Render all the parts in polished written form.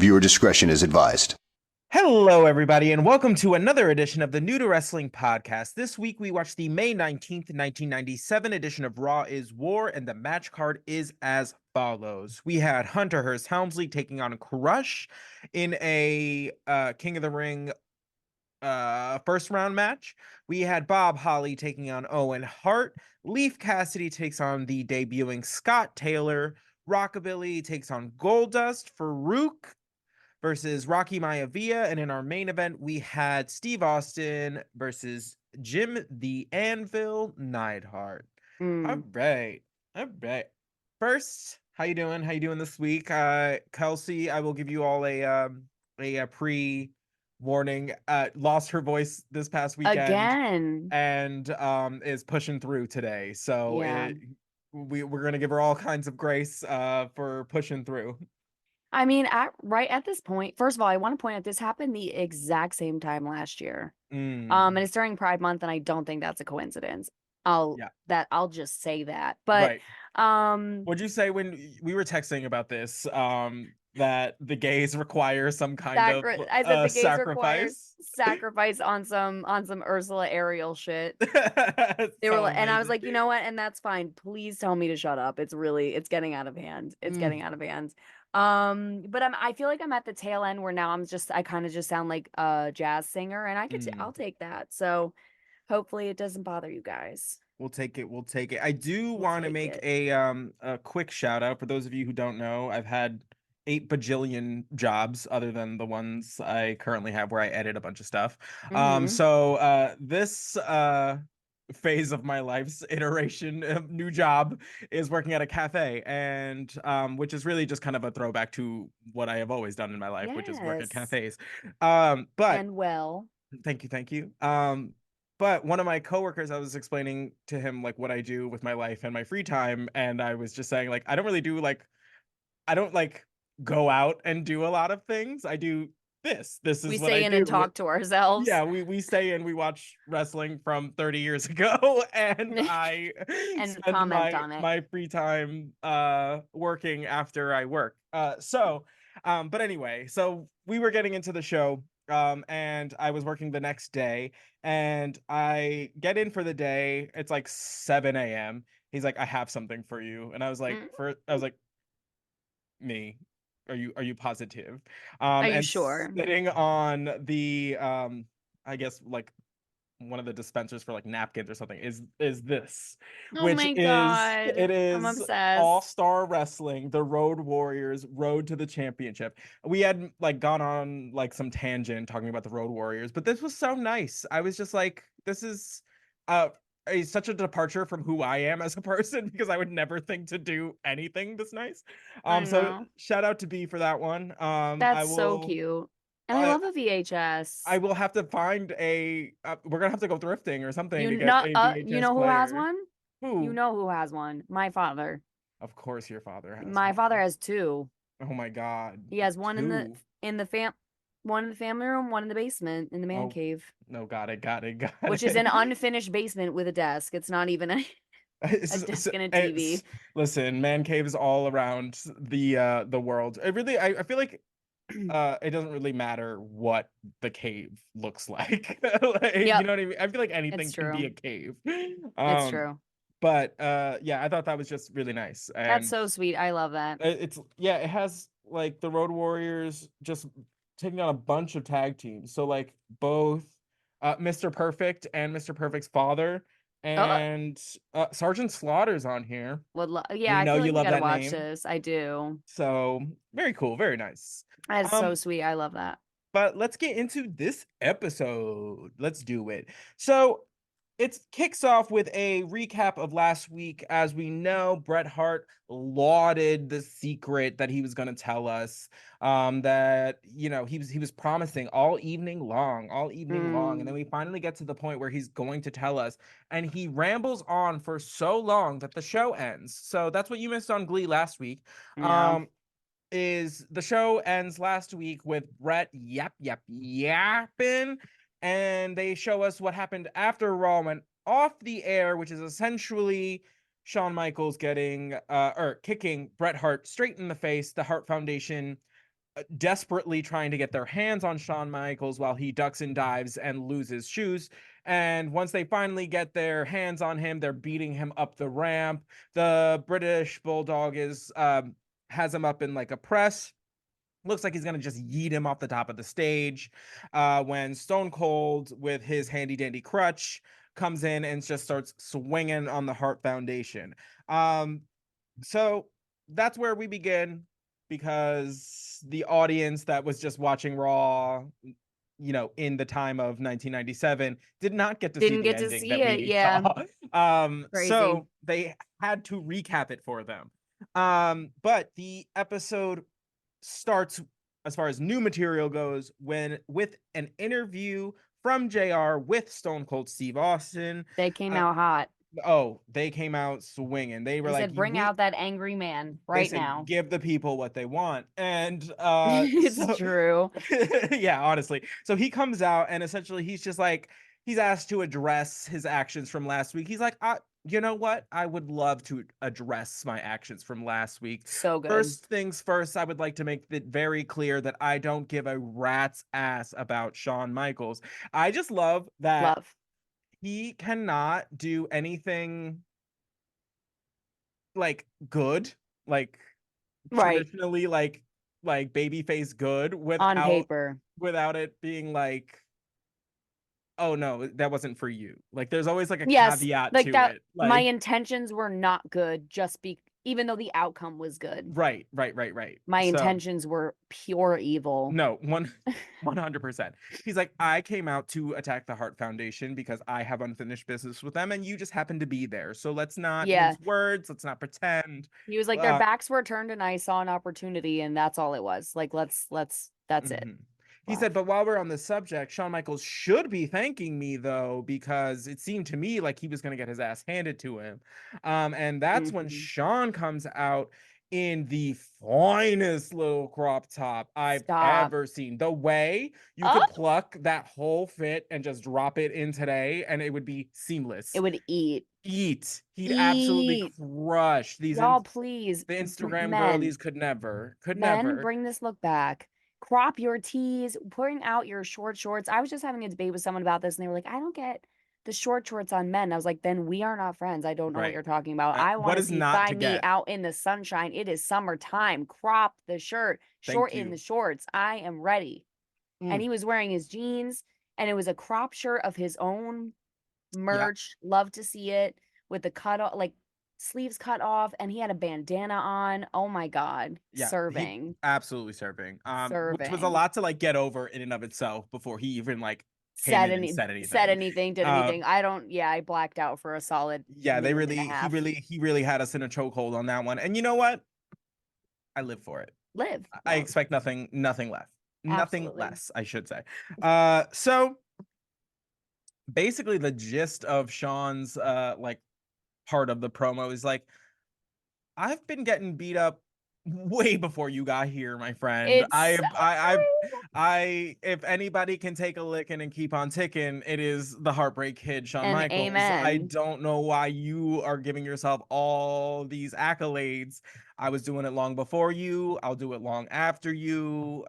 Viewer discretion is advised. Hello, everybody, and welcome to another edition of the New to Wrestling podcast. This week, we watched the May 19th, 1997 edition of Raw is War, and the match card is as follows. We had Hunter Hearst Helmsley taking on Crush in a King of the Ring first round match. We had Bob Holly taking on Owen Hart. Leaf Cassidy takes on the debuting Scott Taylor. Rockabilly takes on Goldust. Farouk versus Rocky Maivia. And in our main event, we had Steve Austin versus Jim the Anvil Neidhart. All right. All right. First, how you doing? How you doing this week? Kelsey, I will give you all a pre warning. Lost her voice this past weekend Again. and is pushing through today. So Yeah. we're gonna give her all kinds of grace for pushing through. I mean, right at this point, first of all, I want to point out this happened the exact same time last year. And it's during Pride Month, and I don't think that's a coincidence. I'll just say that. But right. What'd you say when we were texting about this? That the gays require some kind of I said the gays sacrifice. Sacrifice on some Ursula Ariel shit. They were like, and I was like, you know what? And that's fine. Please tell me to shut up. It's getting out of hand. It's getting out of hand. But I feel like I'm at the tail end where now I kind of just sound like a jazz singer, and I'll take that. So hopefully it doesn't bother you guys. We'll take it. We'll take it. I do want to make a quick shout out for those of you who don't know. I've had 8 bajillion jobs other than the ones I currently have where I edit a bunch of stuff. So this phase of my life's iteration of new job is working at a cafe, and which is really just kind of a throwback to what I have always done in my life, which is work at cafes. Thank you. But one of my coworkers, I was explaining to him like what I do with my life and my free time, and I was just saying like I don't go out and do a lot of things. I do this. This is we what stay I in do. and talk to ourselves. Yeah, we stay in. We watch wrestling from 30 years ago, and I and spend comment on it. my free time working after I work. But anyway, so we were getting into the show. And I was working the next day, and I get in for the day. It's like 7 a.m. He's like, I have something for you. And I was like, me. Are you positive? Are you sure? Sitting on the I guess like one of the dispensers for like napkins or something is this, oh my God. it is I'm obsessed. All-Star Wrestling, the Road Warriors Road to the Championship. We had like gone on like some tangent talking about the Road Warriors, but this was so nice. I was just like, this is such a departure from who I am as a person, because I would never think to do anything this nice. So shout out to B for that one. That's so cute. And I love a VHS. I will have to find we're gonna have to go thrifting or something to get a VHS you know who player. has one? Who? You know who has one? My father. Of course your father has My father has 2. Oh my God. He has one in the one in the family room, one in the basement, in the man cave. No, got it. Which is an unfinished basement with a desk. It's not even a desk and a TV. Listen, man caves all around the world. It really, I feel like it doesn't really matter what the cave looks like. You know what I mean? I feel like anything can be a cave. It's true. But yeah, I thought that was just really nice. And that's so sweet. I love that. It has like the Road Warriors just taking on a bunch of tag teams. So like both Mr. Perfect and Mr. Perfect's father, and Sergeant Slaughter's on here. Well, yeah, I feel like you gotta watch this. I do. So very cool, very nice. That's so sweet. I love that. But let's get into this episode. Let's do it. So it kicks off with a recap of last week. As we know, Bret Hart lauded the secret that he was going to tell us, that, you know, he was promising all evening long, and then we finally get to the point where he's going to tell us, and he rambles on for so long that the show ends. So that's what you missed on Glee last week. Is the show ends last week with Bret yapping, and they show us what happened after Raw went off the air, which is essentially Shawn Michaels getting kicking Bret Hart straight in the face. The Hart Foundation desperately trying to get their hands on Shawn Michaels while he ducks and dives and loses shoes. And once they finally get their hands on him, they're beating him up the ramp. The British Bulldog is has him up in like a press. Looks like he's gonna just yeet him off the top of the stage. When Stone Cold, with his handy dandy crutch, comes in and just starts swinging on the Hart Foundation. Um, so that's where we begin, because the audience that was just watching Raw, in the time of 1997, did not get to see Didn't the get to ending see that it. we Yeah. saw. Crazy. So they had to recap it for them. But the episode starts, as far as new material goes, when with an interview from JR with Stone Cold Steve Austin. They came Uh, out hot. oh, they came out swinging. They were They like, said, bring we out that angry man they right said, now. give the people what they want. And It's so true. yeah, honestly. So he comes out and essentially he's just like, he's asked to address his actions from last week. He's like, you know what? I would love to address my actions from last week. So good. First things first, I would like to make it very clear that I don't give a rat's ass about Shawn Michaels. I just love that Love. he cannot do anything like good, like Right. traditionally like babyface good, On without paper. it being like, oh no, that wasn't for you. Like there's always like a Yes. caveat Like to that. it. My Like intentions were not good, even though the outcome was good. right. My So intentions were pure evil. no, 100%. He's like, I came out to attack the Hart Foundation because I have unfinished business with them, and you just happen to be there. So let's not Yeah. mince words. Let's not pretend. He was like, their Uh, backs were turned and I saw an opportunity, and that's all it was. Like, that's it. mhm. He said, Love. but while we're on the subject, Shawn Michaels should be thanking me though, because it seemed to me like he was going to get his ass handed to him. And that's when Mhm. Shawn comes out in the finest little crop top I've Stop. ever seen. The way you Oh, could pluck that whole fit and just drop it in today, and it would be it seamless. would eat. He'd absolutely Eat. crush these. Y'all, please. The Instagram Men. girlies could never. Bring this look back. Crop your tees, putting out your short shorts. I was just having a debate with someone about this, and they were like, I don't get the short shorts on men. I was like, then we are not friends. I don't know what Right. you're talking about. I What want to is see not to thigh meat get? out in the sunshine. It is summertime. Crop the shirt, Thank short in the you. shorts. I am ready. And Mm, he was wearing his jeans, and it was a crop shirt of his own yeah, merch. Love to see it with the cut off, like sleeves cut off, and he had a bandana on. Oh my God. yeah. He Serving. absolutely serving. Which was a Serving. lot to like get over in and of itself before he even like came Said in and any said said anything. anything, did Um, anything. I don't, yeah, I blacked out for a solid yeah, they minute and a really, half. he really had us in a chokehold on that one. And you know what? I live for it. Live, I love. expect nothing left, nothing Absolutely. less, I should say. So basically, the gist of Sean's like part of the promo is like, I've been getting beat up way before you got here, my friend. It's so true. If anybody can take a licking and keep on ticking, it is the Heartbreak Kid, Shawn And Michaels. I amen. don't know why you are giving yourself all these accolades. I was doing it long before you. I'll do it long after you.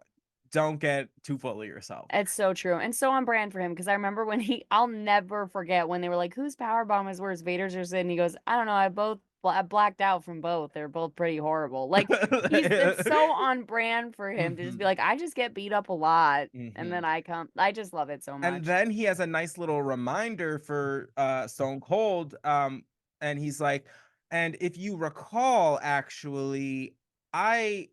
Don't get too full of yourself. It's so true. And so on brand for him. Because I remember when I'll never forget when they were like, whose power bomb is worse, Vader's or Sid? And he goes, I don't know. I blacked out from both. They're both pretty horrible. Like it's so on brand for him to just be Mhm, like, I just get beat up a lot. And mhm. then I just love it so And much. then he has a nice little reminder for Stone Cold. And he's like, and if you recall, actually, I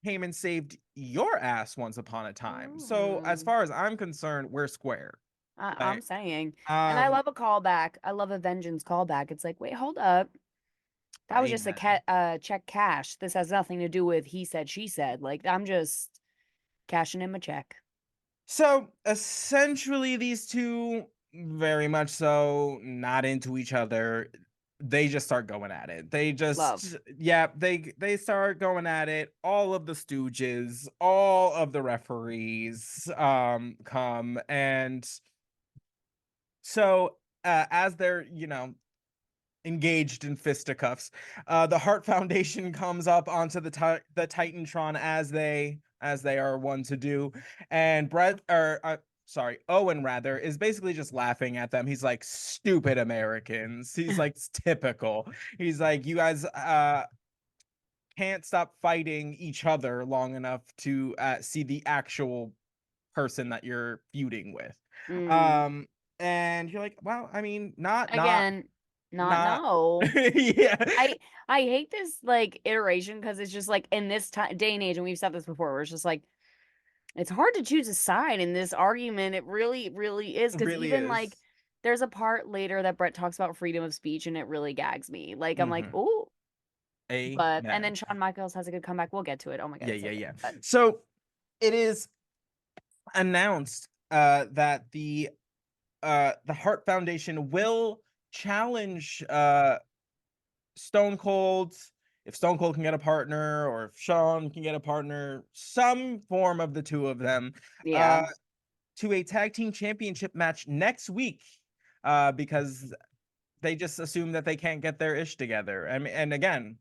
came and saved your ass once upon a time. So as Mm. far as I'm concerned, we're square. I'm Like, saying. And I um, love a callback. I love a vengeance callback. It's like, wait, hold up. That was just a amen. check cash. This has nothing to do with he said, she said. Like, I'm just cashing in my check. So essentially, these two, very much so, not into each other. They just start going at it. They Love. just, yeah, they start going at it. All of the stooges, all of the referees come. And so as they're, engaged in fisticuffs. The Hart Foundation comes up onto the Titantron as they are one to do, and Owen rather is basically just laughing at them. He's like, "Stupid Americans." He's like, "It's typical." He's like, "You guys can't stop fighting each other long enough to see the actual person that you're feuding with." Mm. Um, and you're like, "Well, I mean, not Again, not not no. yeah, I hate this like iteration because it's just like in this day and age, and we've said this before, where it's just like it's hard to choose a side in this argument. It really, really is. Because really even is. like there's a part later that Brett talks about freedom of speech, and it really gags me. Like I'm like, Mm-hmm. oh, but and Amen. then Shawn Michaels has a good comeback. We'll get to it. Oh my god, Yeah, it's so yeah, good. yeah. But So it is announced that the Hart Foundation will challenge Stone Cold, if Stone Cold can get a partner, or if Shawn can get a partner, some form of the two of them, yeah, uh, to a tag team championship match next week, because they just assume that they can't get their ish together. I mean, and again,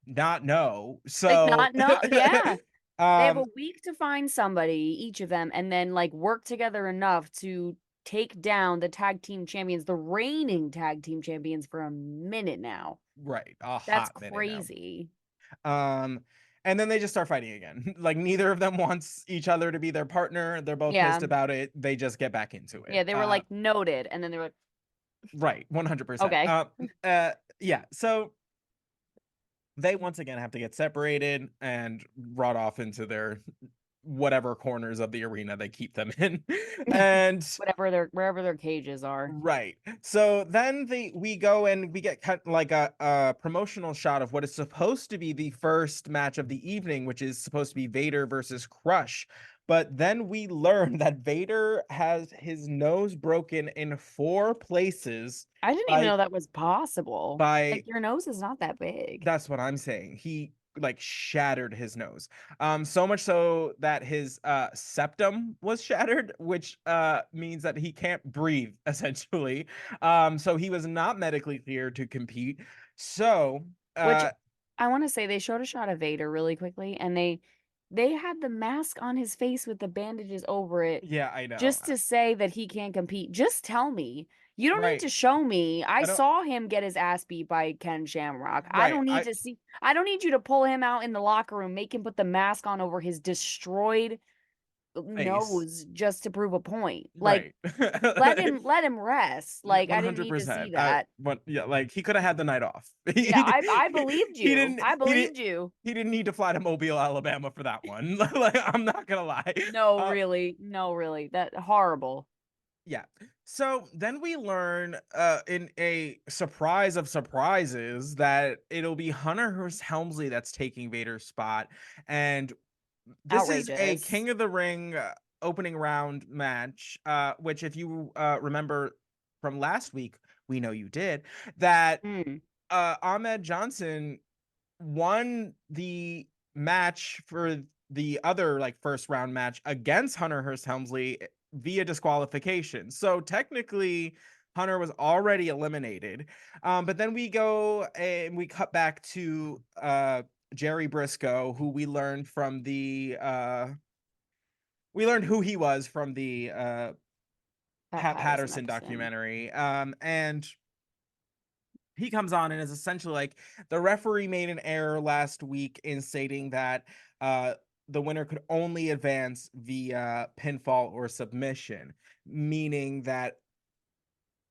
not no. like So, not no, yeah. They have a um, week to find somebody, each of them, and then like work together enough to take down the tag team champions, the reigning tag team champions for a minute now. right, a That's hot minute now. crazy. Um, and then they just start fighting again. Like neither of them wants each other to be their partner. They're both Yeah. pissed about it. They just get back into it. Yeah, they were like noted, and then they were like, Right, 100%. okay. Yeah. So they once again have to get separated and brought off into their whatever corners of the arena they keep them in. And Whatever their wherever their cages are. right. So then we go and we get cut like a promotional shot of what is supposed to be the first match of the evening, which is supposed to be Vader versus Crush. But then we learn that Vader has his nose broken in 4 places I didn't even by know that was possible. by Like your nose is not that big. that's what I'm saying. He like shattered his nose. So much so that his septum was shattered, which means that he can't breathe essentially. So he was not medically cleared to compete. So Which uh I want to say they showed a shot of Vader really quickly, and they had the mask on his face with the bandages over it yeah, I know. just to say that he can't compete. Just tell me. You don't need Right. to show me. I I don't saw him get his ass beat by Ken Shamrock. I right. don't need to see. I don't need you to pull him out in the locker room, make him put the mask on over his destroyed Face. nose just to prove a point. Like Right. let him rest. Yeah, Like I didn't need to 100%. see that. But yeah, like he could have had the night off. Yeah, I believed He you. didn't I he didn't believed you. he didn't need to fly to Mobile, Alabama for that one. Like I'm not gonna lie. No, Uh really. No, really. That horrible. yeah. So then we learn in a surprise of surprises that it'll be Hunter Hearst Helmsley that's taking Vader's spot. And this is a Outrageous. King of the Ring opening round match, which, if you remember from last week, we know you did, that Mm. Ahmed Johnson won the match for the other like first round match against Hunter Hearst Helmsley via disqualification. So technically, Hunter was already eliminated. But then we go and we cut back to Jerry Briscoe, who we learned who he was from the Pat Pat Patterson Patterson episode. documentary. And he comes on and is essentially like, the referee made an error last week in stating that uh the winner could only advance via pinfall or submission, meaning that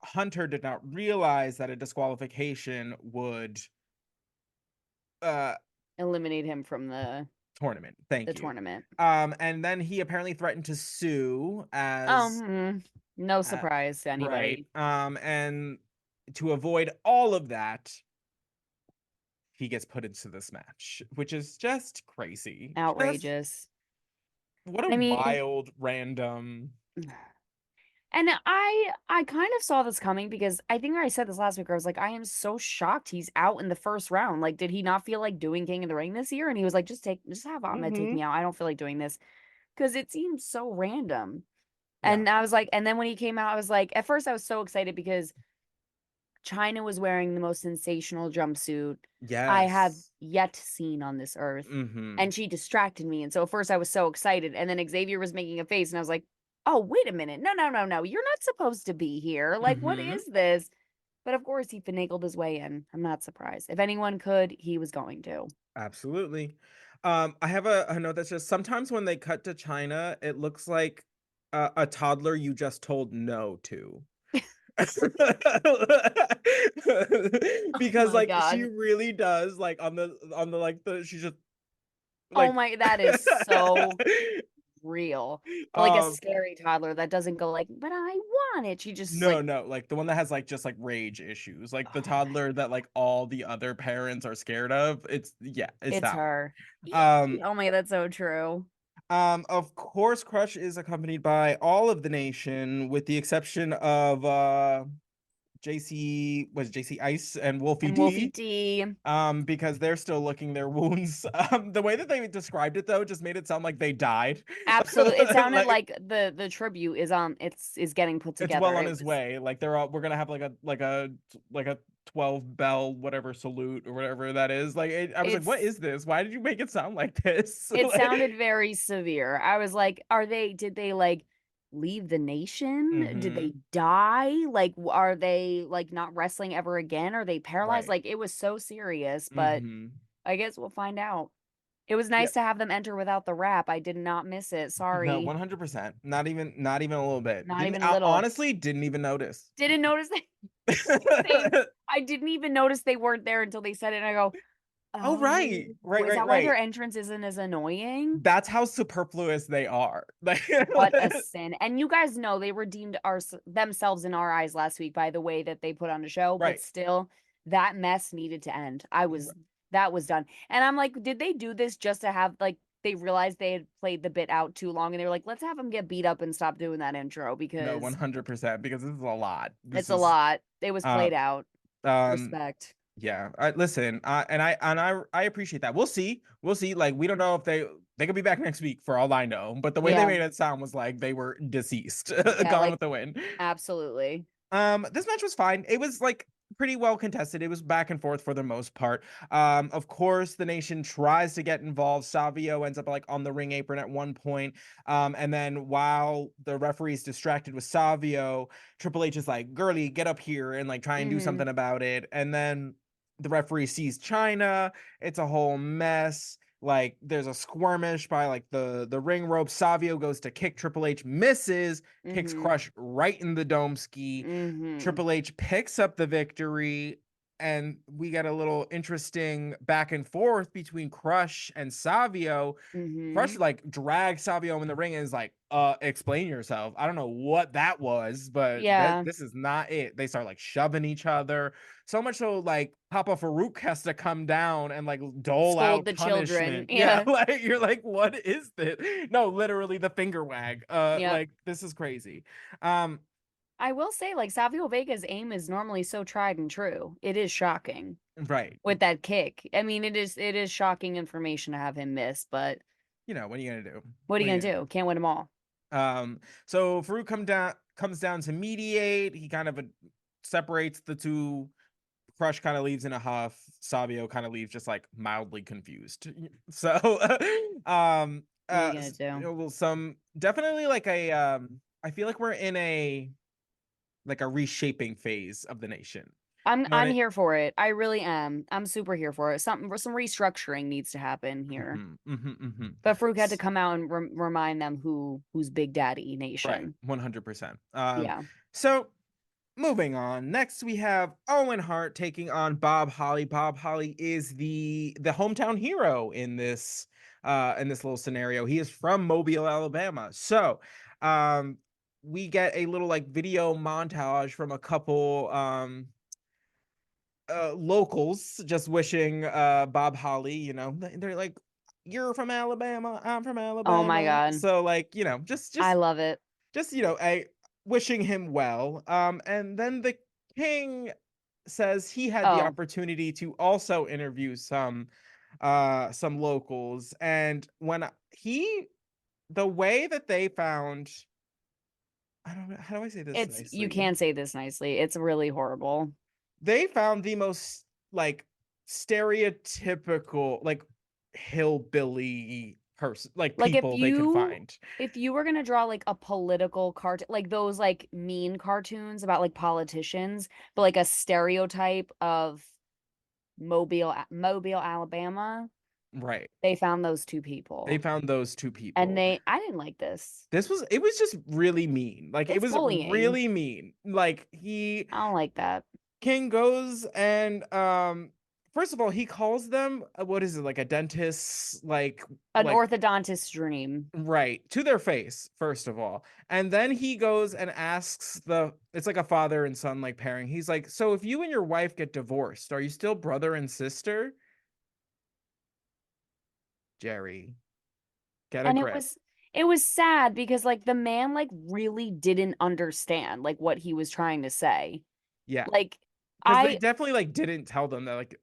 Hunter did not realize that a disqualification would uh Eliminate him from tournament. the Thank you. tournament. And then he apparently threatened to sue as No uh, surprise to right. anybody. And to avoid all of that, he gets put into this match, which is just crazy. Just Outrageous. what a I mean, wild, random. and I kind of saw this coming because I think I said this last week where I was like, I am so shocked he's out in the first round. Like, did he not feel like doing King of the Ring this year? And he was like, just have Ahmed take Hmm. me out. I don't feel like doing this. Because it seems so random. Yeah. And I was like, and then when he came out, I was like, at first I was so excited because China was wearing the most sensational jumpsuit I have Yes. yet seen on this earth. Mm-hmm. And she distracted me. And so at first I was so excited. And then Xavier was making a face, and I was like, oh, wait a minute. No, no, no, no. You're not supposed to be here. Like, what Mm-hmm. is this? But of course, he finagled his way in. I'm not surprised. If anyone could, he was going to. Absolutely. I have a note that says sometimes when they cut to China, it looks like a toddler you just told no to. Oh Because my like she God. really does like on the like the she's just Oh like my, that is so real. But like a um scary toddler that doesn't go like, but I want it. She just no, like, no, like the one that has like just like rage issues, like the oh, toddler that like all the other parents are scared of. It's yeah, it's it's that one. her. Um Oh my, that's so true. of course, Crush is accompanied by all of the nation, with the exception of JC Ice and Wolfie And Wolfie D. D. Because they're still licking their wounds. The way that they described it though just made it sound like they died. Absolutely. It sounded Like like the tribute is it's is getting put it's well together. on It his was way. Like they're all, we're gonna have like a 12 bell whatever salute or whatever that is. I was like, what it's is this? Why did you make it sound like this? it Like, sounded very severe. I was like, did they like leave the nation? Did mm-hmm. they die? Like, are they like not wrestling ever again? Are they paralyzed? Right. Like, it was so serious, but Mm-hmm. I guess we'll find out. It was Yeah. nice to have them enter without the rap. I did not miss it. No, Sorry. 100%. Not even a little bit. Not Didn't even a little. honestly didn't even notice. Didn't notice they I didn't even notice they weren't there until they said it. And I go, Oh, oh, right. Right, is right, that why their right. entrance isn't as annoying? That's how superfluous they are. Like, What a sin. And you guys know they redeemed themselves in our eyes last week by the way that they put on the show, but right. still, that mess needed to end. That was done. And I'm like, did they do this just to have, like, they realized they had played the bit out too long and they were like, let's have them get beat up and stop doing that intro No, because 100%, because this is a lot. This it's a is lot. It was uh played out. um Respect. yeah. Listen, I appreciate that. We'll see. We'll see. Like we don't know if they could be back next week for all I know, but the way they Yeah. made it sound was like they were deceased, Yeah, gone like with the wind. absolutely. This match was fine. It was like pretty well contested. It was back and forth for the most part. Of course, the nation tries to get involved. Savio ends up like on the ring apron at one point. And then while the referee's distracted with Savio, Triple H is like, "Girly, get up here and like try and do Mm-hmm. something about it." And then the referee sees China. It's a whole mess. Like there's a skirmish by like the ring rope. Savio goes to kick Triple H, misses, kicks Mm-hmm. Crush right in the dome ski. Mm-hmm. Triple H picks up the victory, and we get a little interesting back and forth between Crush and Savio. Crush Mm-hmm. like drags Savio in the ring and is like, explain yourself. I don't know what that was, but Yeah. this is not it. They start like shoving each other. So much so like Papa Farouk has to come down and like dole Scold out the children. punishment. Yeah, Yeah. like you're like, what is this? No, literally the finger wag. Yep. Like this is crazy. Um, I will say, like, Savio Vega's aim is normally so tried and true. It is shocking right. with that kick. I mean, it is shocking information to have him miss, but You know, what are you gonna do? what are What you are you gonna gonna do? Can't win them all. do? So Farouk comes down to mediate. He kind of separates the two. Crush kind of leaves in a huff. Savio kind of leaves just like mildly confused. So, What are you gonna do? well, some definitely like a I feel like we're in a like a reshaping phase of the nation. I'm You know what I'm I? here for it. I really am. I'm super here for it. Some restructuring needs to happen here. Mhm, mhm, mhm. But Farouk had to come out and remind them who's Big Daddy Right, Nation. 100%. Yeah. So moving on. Next, we have Owen Hart taking on Bob Holly. Bob Holly is the hometown hero in this little scenario. He is from Mobile, Alabama. So, we get a little like video montage from a couple locals just wishing Bob Holly, you know, they're like, "You're from Alabama, I'm from Oh my Alabama." God. So like, you know, I love it. you know, a wishing him well. And then the king says he had the Oh, opportunity to also interview some locals, and he the way that they found, I don't know, how do I say this you nicely? can't say this nicely. It's really horrible. they found the most like stereotypical like hillbilly person like Like people they could find. if you were gonna draw like a political cartoon, like those like mean cartoons about like politicians, but like a stereotype of Mobile, Alabama, Right. they found those two They people. found those two And people. I didn't like this. It was just really mean. Like it It's was bullying. really mean. Like he I don't like that. King goes and first of all he calls them what is it like a dentist An like orthodontist's dream. right to their face first of all, and then he goes and asks it's like a father and son like pairing. He's like, so if you and your wife get divorced, are you still brother and sister? Jerry, get a And grip. it was sad because like the man like really didn't understand like what he was trying to say. Yeah, Like because they I definitely like didn't tell them that like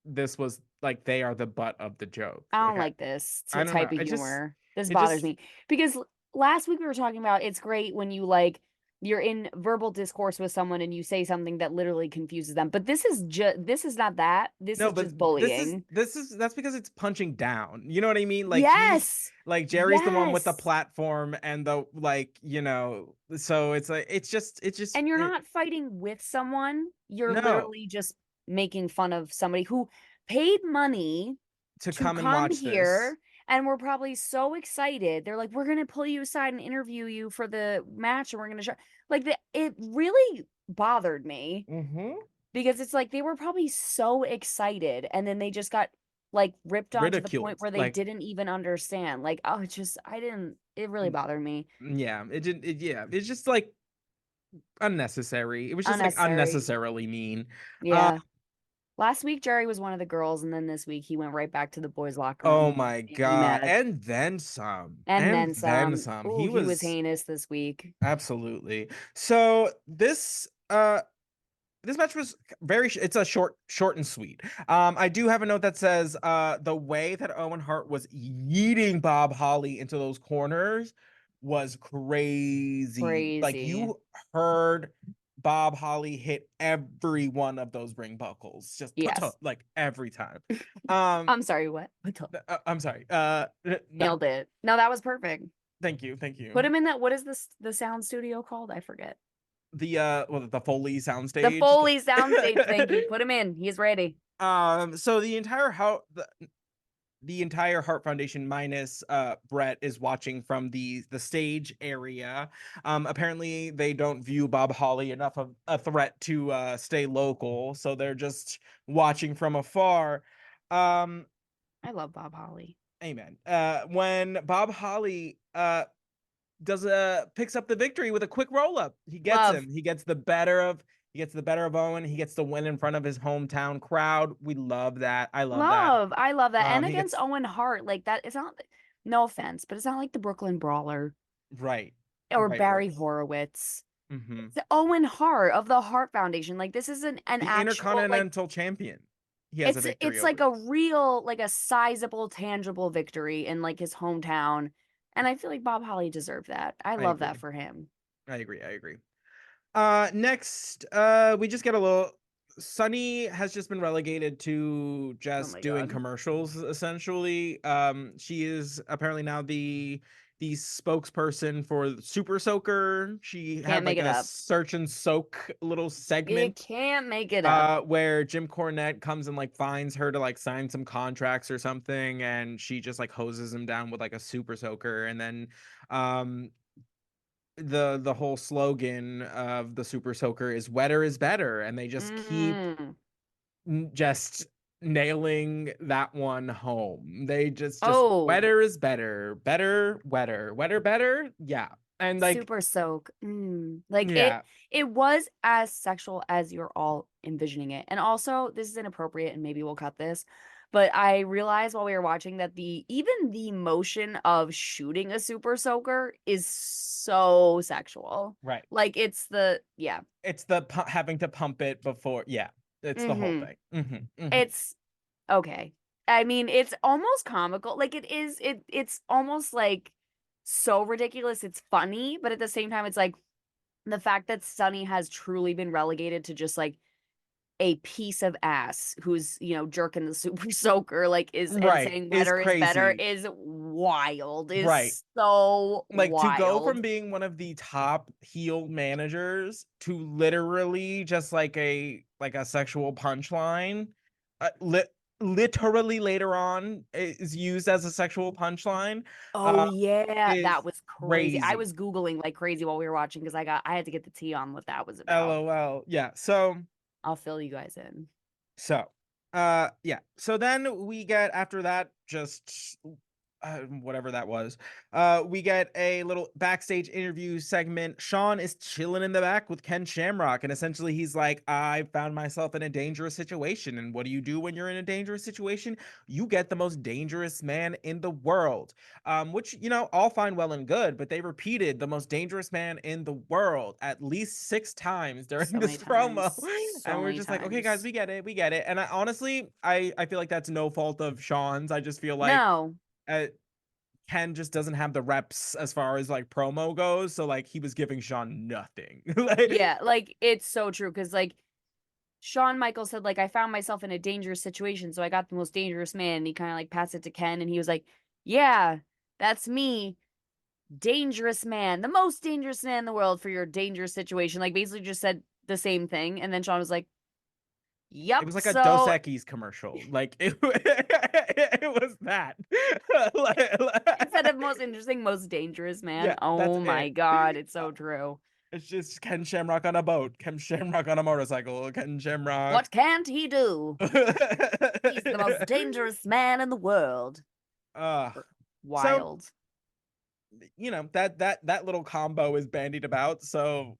this was like they are the butt of the joke. I Like don't like this I don't know, type of humor. This it bothers just me because last week we were talking about it's great when you like you're in verbal discourse with someone and you say something that literally confuses them. But this is not that. This no, is but just bullying. that's because it's punching down. You know what I mean? Like Yes. Jerry's the one with the Yes. platform and the like, so it's like And you're not fighting with someone. You're no, literally just making fun of somebody who paid money to to come and come watch this. here and we're probably so excited. They're like, we're gonna pull you aside and interview you for the match, and we're gonna show like it really bothered me Mm-hmm. because it's like they were probably so excited and then they just got like ripped on to the point Ridiculed. where they Like, didn't even understand. Like, oh, it's just I didn't it really mm, bothered me. yeah, it didn't. Yeah, it's just like unnecessary. It was just like Unnecessary. unnecessarily mean. Uh, Yeah. Last week Jerry was one of the girls, and then this week he went right back to the boys' locker room. oh He my made me God, mad. and then some, And and then then some. some. Oh, He he was was heinous this week. absolutely so. This match was it's a short and sweet. I do have a note that says the way that Owen Hart was yeeting Bob Holly into those corners was crazy. Like Crazy. you heard Bob Holly hit every one of those ring buckles, just Yes. like every time. Um, I'm sorry, what? I'm sorry. No, Nailed it. No, that was perfect. thank Put you. him in that. What is this the sound studio called? I forget. The Foley The soundstage. Foley soundstage. Thank you. Put him in. He's ready. So the entire Heart Foundation minus Brett is watching from the stage area. Apparently they don't view Bob Holly enough of a threat to stay local, so they're just watching from afar. Um, I love Bob Holly. Amen. When Bob Holly does picks up the victory with a quick roll up. He gets Love. him. He gets the better of Owen. He gets the win in front of his hometown crowd. We love that. I love that. Love. I love that. And He against gets Owen Hart, like that, it's not, no offense, but it's not like the Brooklyn Brawler right, or right. Barry Horowitz. Mm-hmm. It's Owen Hart of the Hart Foundation. Like this is an The actual like Intercontinental Champion. He has a victory it's like over. a real like a sizable tangible victory in like his hometown. And I feel like Bob Holly deserved that. I I love that agree. for him. I agree. I agree. Next, we just get a little. Sunny has just been relegated to Oh just my doing God. commercials essentially. She is apparently now the spokesperson for Super Soaker. She Can't had make like it a up. search and soak little You segment can't make it up. where Jim Cornette comes and like finds her to like sign some contracts or something, and she just like hoses him down with like a Super Soaker, and then um the whole slogan of the Super Soaker is wetter is better, and they just keep Mm. just nailing that one home. They just Oh, wetter is better, better, wetter, better. Yeah. And like, super soak. Mm. Like yeah, it was as sexual as you're all envisioning it. And also, this is inappropriate and maybe we'll cut this. But I realized while we were watching that the even the motion of shooting a super soaker is so sexual. right. Like it's the yeah. It's the having to pump it before. Yeah, it's the whole Mm-hmm. thing. Hmm. It's okay. I mean, it's almost comical. Like it's almost like so ridiculous. It's funny, but at the same time, it's like the fact that Sunny has truly been relegated to just like a piece of ass who's, jerking the super soaker, like, and Right. saying Is better is better crazy. is wild, Right. is so Like, to go wild. from being one of the top heel managers to literally just like a sexual punchline, literally later on is used as a sexual punchline, Oh yeah, that is was crazy. I crazy. was Googling like crazy while we were watching because I had to get the tea on what that was about. LOL. Yeah. So I'll fill you guys in. So, yeah. So then we get after that, just whatever that was. We get a little backstage interview segment. Shawn is chilling in the back with Ken Shamrock, and essentially he's like, "I found myself in a dangerous situation, and what do you do when you're in a dangerous situation? You get the most dangerous man in the world." Which all fine, well, and good, but they repeated the most dangerous man in the world at least 6 times during So many this promo. times. And So we're many just like, okay, guys, times. we get it, we get it. And I feel like that's no fault of Shawn's. I just feel like No. uh, Ken just doesn't have the reps as far as like promo goes. So like he was giving Shawn nothing. Like, Yeah, like it's so true because like Shawn Michaels said, like, I found myself in a dangerous situation, so I got the most dangerous man. And he kind of like passed it to Ken, and he was like, yeah, that's me. Dangerous man, the most dangerous man in the world for your dangerous situation. Like basically just said the same thing. And then Shawn was like, it yep. was like a Dos So Equis commercial. Like it was that. instead of most interesting, most dangerous man. Yeah, that's Oh my it. God, it's Uh, so true. It's just Ken Shamrock on a boat, Ken Shamrock on a motorcycle, Ken Shamrock. What can't he do? He's the most dangerous man in the world. uh so Wild. that little combo is bandied about, so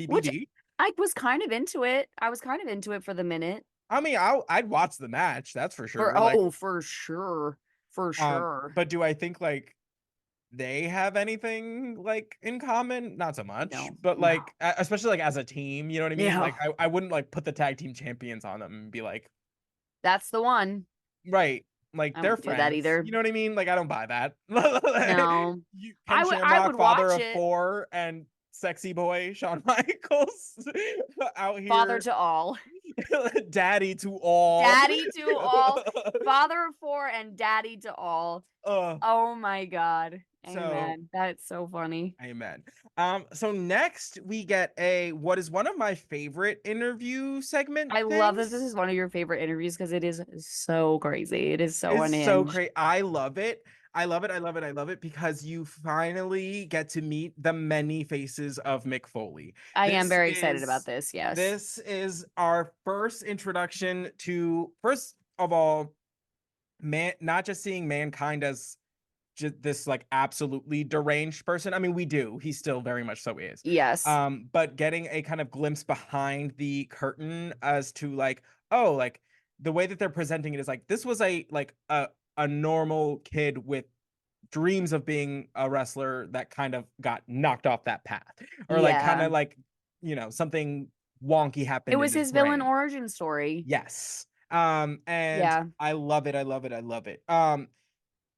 Which TBD. I was kind of into it. I was kind of into it for the minute. I mean, I'd watch the match, that's for For sure. Like, oh, for sure. For sure. but do I think like they have anything like in common? Not so much, No. but No. like especially like as a team, you know what I mean? Like Yeah. I wouldn't like put the tag team champions on them and be like, That's the one. right, like I they're wouldn't do that friends. either. You know what I mean? Like I don't buy that. No. Ken I Shamrock, would father watch of it. four, and sexy boy Shawn Michaels out Father here, to all. daddy to all. Daddy to all. Father of four and daddy to all. uh, Oh my God. so Amen. That's so funny. amen. So next we get a what is one of my favorite interview segment I love that this things. is one of your favorite interviews because it is so crazy. It is so It's so unhinged. great. I love it. I love it. I love it. I love it because you finally get to meet the many faces of Mick Foley. I am This very excited about is this. Yes. this is our first introduction to, first of all, man, not just seeing mankind as just this like absolutely deranged person. I mean, we do. He still very much so is. Yes. But getting a kind of glimpse behind the curtain as to like, oh, like the way that they're presenting it is like this was a normal kid with dreams of being a wrestler that kind of got knocked off that path. Or like kind Yeah. of like, something wonky It happened in was his his villain brain. origin story. Yes. And Yeah. I love it. I love it. I love it.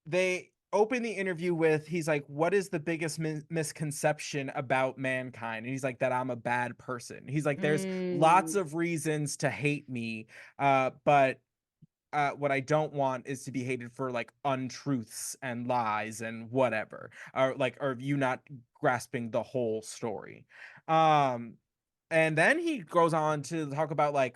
They open the interview with, he's like, what is the biggest misconception about mankind? And he's like, that I'm a bad person. He's like, there's lots Mm, of reasons to hate me, but what I don't want is to be hated for like untruths and lies and whatever, or you not grasping the whole story. um and then he goes on to talk about like,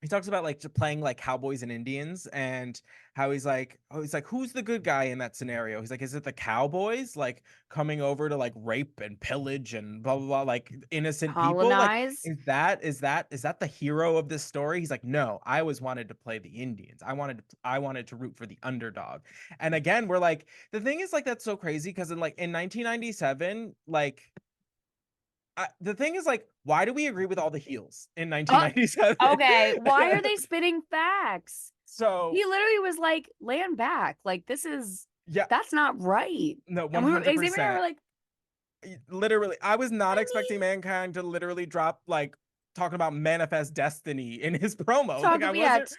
he talks about like just playing like cowboys and Indians, and how he's like, oh, he's like, who's the good guy in that scenario? He's like, is it the cowboys like coming over to like rape and pillage and blah blah blah, like innocent people? Like, colonize. is that the hero of this story? He's like, no, I always wanted to play the Indians. I wanted to root for the underdog. And again, we're like, the thing is like, that's so crazy because in 1997, like, the thing is like, why do we agree with all the heels in Oh, 1997? okay. Why are they spitting facts? So He literally was like, land back. Like, yeah, that's not right. no, And Xavier and I were 100%. like, Literally, I was not I expecting mean, mankind to literally drop like talking about manifest destiny in his promo. Like talk I about, yeah, wasn't,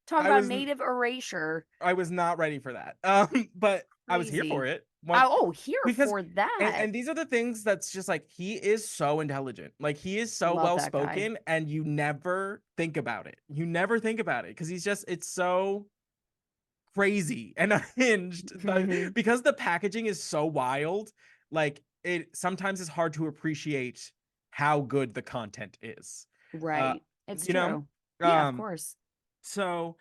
talk I about was, native erasure. I was not ready for that. But I was here for Crazy. it. Here because for that. and these are the things that's just like he is so intelligent. Like he is so Love well that guy. spoken and you never think about it. You never think about it because it's so crazy and unhinged because the packaging is so wild. Like it sometimes is hard to appreciate how good the content is. Uh Right. It's you know? true. Yeah, of Um course. so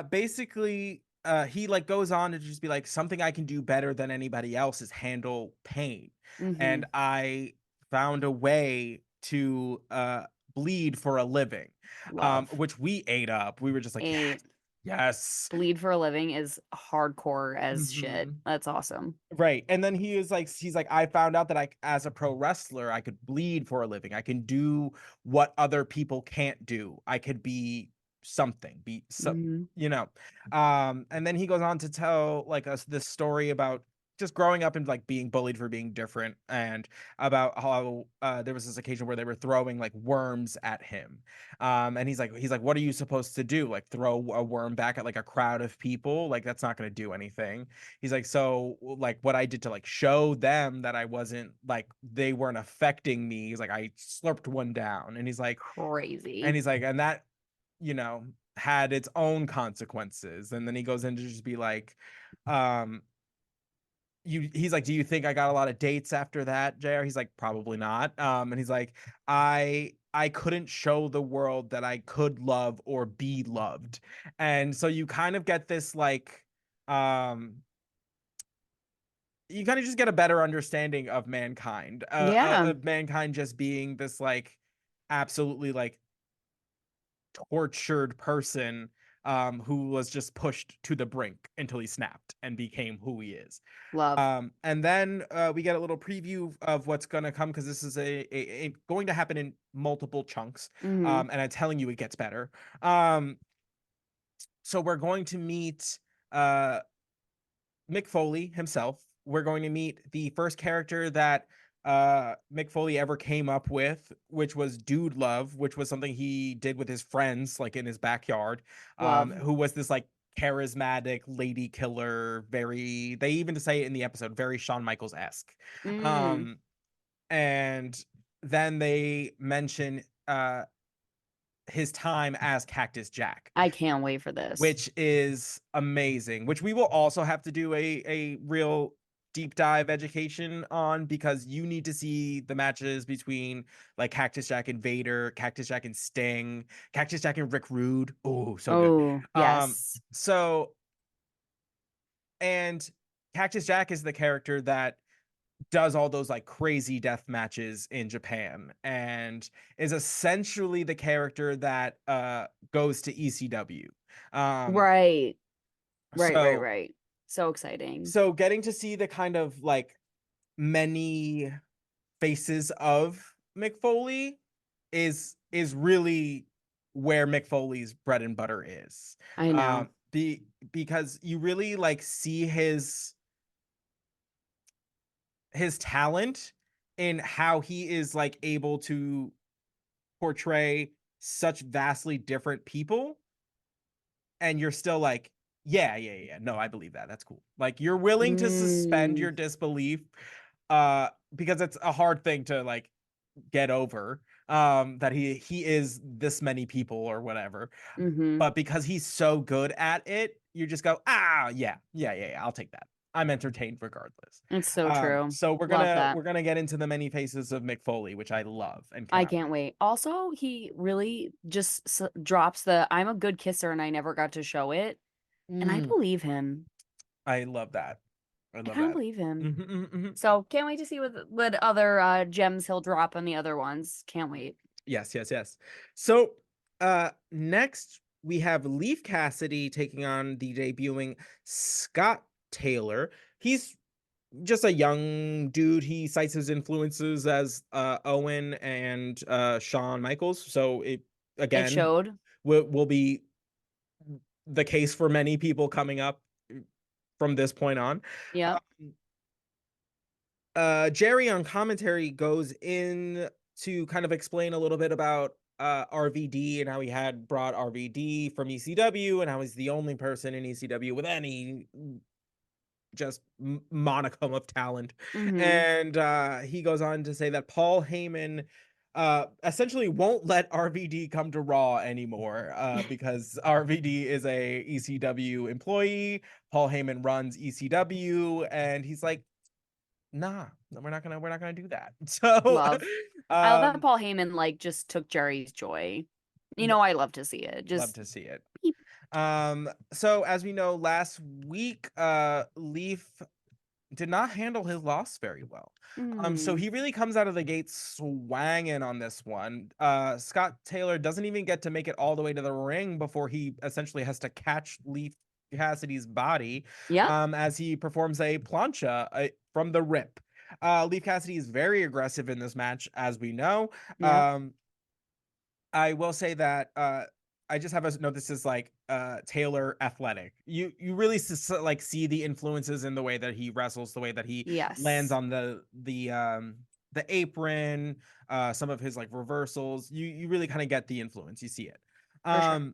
basically he like goes on to just be like something I can do better than anybody else is handle pain. Mm-hmm. And I found a way to bleed for a living. Love. Which we ate up. We were just like, yes, A yes. bleed for a living is hardcore as shit. Mhm. That's awesome. Right. And then he's like, I found out that I, as a pro wrestler, I could bleed for a living. I can do what other people can't do. I could be something, be so, Mm-hmm. you know. And then he goes on to tell like us this story about just growing up and like being bullied for being different and about how there was this occasion where they were throwing like worms at him. And he's like, what are you supposed to do? Like throw a worm back at like a crowd of people? Like that's not going to do anything. He's like, so like what I did to like show them that I wasn't like they weren't affecting me. He's like, I slurped one down. Crazy. And that, you know, had its own consequences. And then he goes in to just be like, um, he's like, do you think I got a lot of dates after that, JR? He's like, probably not. And he's like, I couldn't show the world that I could love or be loved. And so you kind of get this like um you kind of just get a better understanding Yeah. of mankind just being this like absolutely like tortured person who was just pushed to the brink until he snapped and became who he is. Love. And then we get a little preview of what's going to come because this is going to happen in multiple chunks. Mm-hmm. And I'm telling you, it gets better. Um, so we're going to meet uh, Mick Foley himself. We're going to meet the first character that Mick Foley ever came up with, which was Dude Love, which was something he did with his friends, like in his backyard, Love. who was this like charismatic lady killer, very, they even say it in the episode, very Shawn Michaels esque. Mm. Um, and then they mention his time as Cactus Jack, I can't wait for this. which is amazing, which we will also have to do a real deep dive education on because you need to see the matches between like Cactus Jack and Vader, Cactus Jack and Sting, Cactus Jack and Rick Rude. Oh, so good. Oh, Um yes. so and Cactus Jack is the character that does all those like crazy death matches in Japan and is essentially the character that goes to ECW. Um Right. Right, right, so right. So exciting. so getting to see the kind of like many faces of Mick Foley is really where Mick Foley's bread and butter is. I know. Because you really like see his talent in how he is like able to portray such vastly different people and you're still like, yeah, no, I believe that, that's cool. Like you're willing to suspend Mm. your disbelief because it's a hard thing to like get over, that he is this many people or whatever, Mm-hmm. but because he's so good at it you just go, yeah, I'll take that. I'm entertained regardless. It's so true. So Love that. we're gonna get into the many faces of Mick Foley, which I love and I cannot can't wait. Also, he really just drops the I'm a good kisser and I never got to show it. wait. And I believe him. I love that. I I love kind of that. believe him. Mhm, mhm, mhm. So can't wait to see what other gems he'll drop on the other ones. Can't wait. Yes. So, next we have Leaf Cassidy taking on the debuting Scott Taylor. He's just a young dude. He cites his influences as Owen and Shawn Michaels. So it It again showed. will be the case for many people coming up from this point on. Yep. Um, Jerry on commentary goes in to kind of explain a little bit about RVD and how he had brought RVD from ECW and how he's the only person in ECW with any just monicum of talent. Mhm. And he goes on to say that Paul Heyman essentially won't let RVD come to Raw anymore because RVD is a ECW employee. Paul Heyman runs ECW, and he's like, nah, we're not gonna do that. So Love. I love that um Paul Heyman like just took Jerry's joy. You know, I love to see it. love Just to see it. beep. So as we know, last week Leaf did not handle his loss very well. So Mm. he really comes out of the gate swanging on this one. Scott Taylor doesn't even get to make it all the way to the ring before he essentially has to catch Leaf Cassidy's body Yep. as he performs a plancha from the rip. Leaf Cassidy is very aggressive in this match, as we know. Yep. Um, I will say that I just have a note. This is like Taylor athletic. You really like see the influences in the way that he wrestles, the way that he lands Yes. on the apron, some of his like reversals. You really kind of get the influence. You see it. For sure. Um,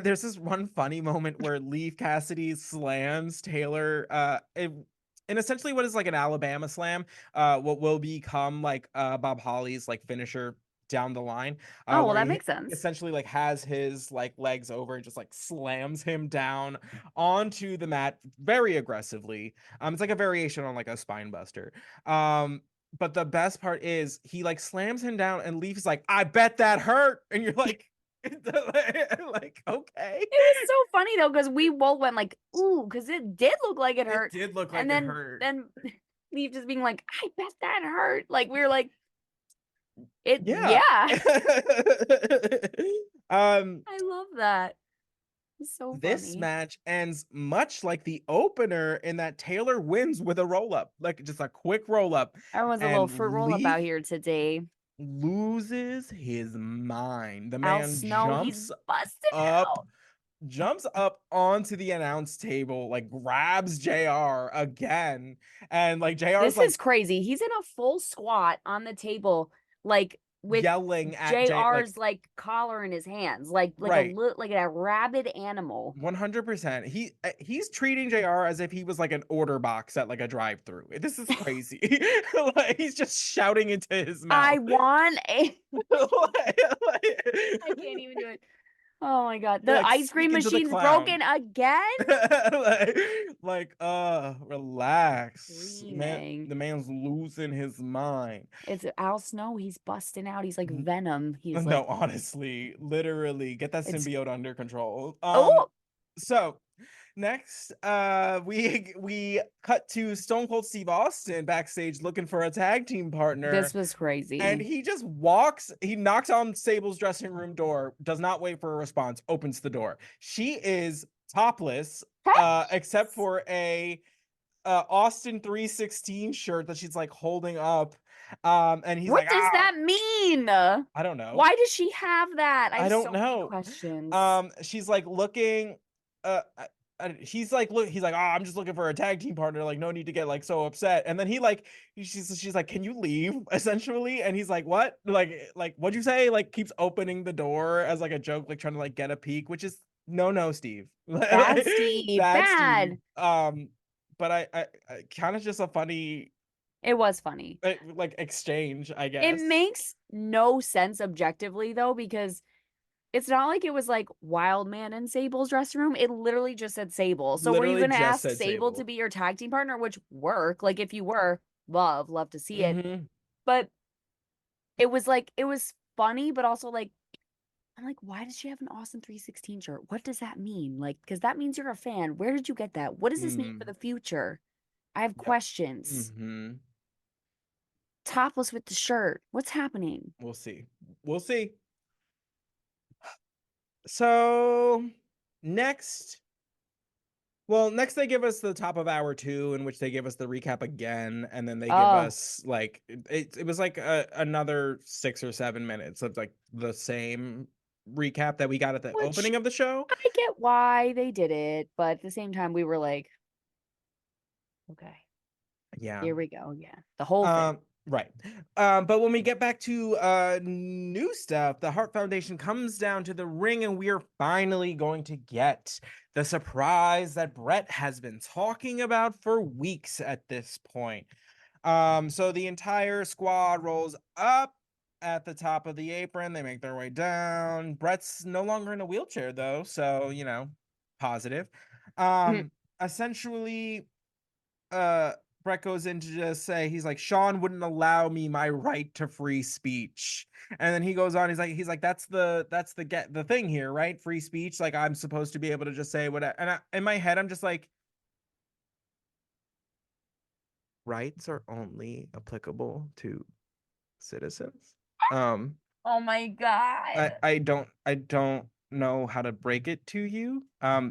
there's this one funny moment where Leaf Cassidy slams Taylor in essentially what is like an Alabama slam, what will become like Bob Holly's like finisher down the line, Oh, well, where that he makes sense. essentially like has his like legs over and just like slams him down onto the mat very aggressively. It's like a variation on like a spine buster. But the best part is he like slams him down and Leaf's like, I bet that hurt. And you're like, like, okay. It was so funny though, because we both went like, ooh, because it did look like it It hurt. did look like And it then hurt. then Leave just being like, I bet that hurt. Like we were like, it Yeah. yeah. um I love that. It's so this funny. match ends much like the opener in that Taylor wins with a roll up, like just a quick roll up, Everyone's a little fruit and roll up out Leaf here today. loses his mind. The Al man Snow, he's busting up out. jumps up onto the announce table, like grabs JR again, and like JR's This like is crazy. He's in a full squat on the table, like with yelling at J like JR's like collar in his hands, like right. like a rabid animal. 100%. He's treating JR as if he was like an order box at like a drive-through. This is crazy. Like he's just shouting into his I mouth. want a I can't like, even do it. Oh my God. The like ice cream speaking to the machine's clown. broken again? Relax. Man, Screaming. the man's losing his mind. It's Al Snow. He's busting out. He's like N- Venom. He's No, like, honestly, literally get that it's, symbiote under control. oh, So next, we cut to Stone Cold Steve Austin backstage looking for a tag team partner, this was and crazy. he just he knocks on Sable's dressing room door, does not wait for a response, opens the door. She is topless, except for a Austin 316 shirt that she's like holding up. And he's What like, does ah, that mean? I don't know. Why does she have that? I I have don't so many know. questions. She's like looking. He's like, look, he's like, oh, I'm just looking for a tag team partner. Like, no need to get like so upset. And then she's like, can you leave? Essentially, and he's like, what? Like, what'd you say? Like, keeps opening the door as like a joke, like trying to like get a peek, which is no, Steve, Bad Steve. bad Steve. Bad. But I kind of just a funny It was funny. like exchange, I It guess. makes no sense objectively though, because it's not like it was like Wild Man in Sable's dressing room. It literally just said Sable. So were you Literally going to just ask said Sable to Sable. be your tag team partner, which work? Like if you were, love to see it. Mm-hmm. But it was like it was funny, but also like I'm like, why does she have an Austin 316 shirt? What does that mean? Like, because that means you're a fan. Where did you get that? What does this mean for Mm. the future? I have Yep. questions. Mm-hmm. Topless with the shirt. What's happening? We'll see. We'll see. So next, next they give us the top of hour two, in which they give us the recap again, and then they give Oh, us like it was like another 6 or 7 minutes of like the same recap that we got at the which opening of the show. I get why they did it, but at the same time, we were like, okay, Yeah. here we go. Yeah, the whole thing. Right. But when we get back to new stuff, the Hart Foundation comes down to the ring, and we are finally going to get the surprise that Brett has been talking about for weeks at this point. So the entire squad rolls up at the top of the apron. They make their way down. Brett's no longer in a wheelchair though, so positive. Mhm. Essentially, uh Brett goes in to just say, he's like, Shawn wouldn't allow me my right to free speech. And then he goes on, he's like, that's the get the thing here, right? Free speech. Like, I'm supposed to be able to just say what in my head, I'm just like, rights are only applicable to citizens. Um, Oh my God. I don't know how to break it to you.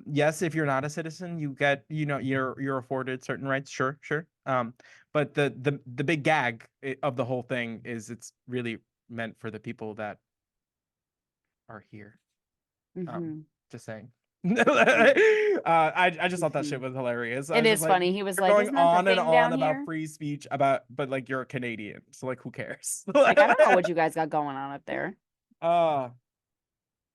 Yes, if you're not a citizen, you get, you're afforded certain rights. Sure, sure. But the big gag of the whole thing is it's really meant for the people that are here. Hmm. Just saying. Hmm. I just thought that shit Hmm. was hilarious. I It was just is like, funny. He was you're like, going "Isn't that the on and thing on down about here?" free speech but like you're a Canadian, so like who cares? Like, I don't know what you guys got going on up there. uh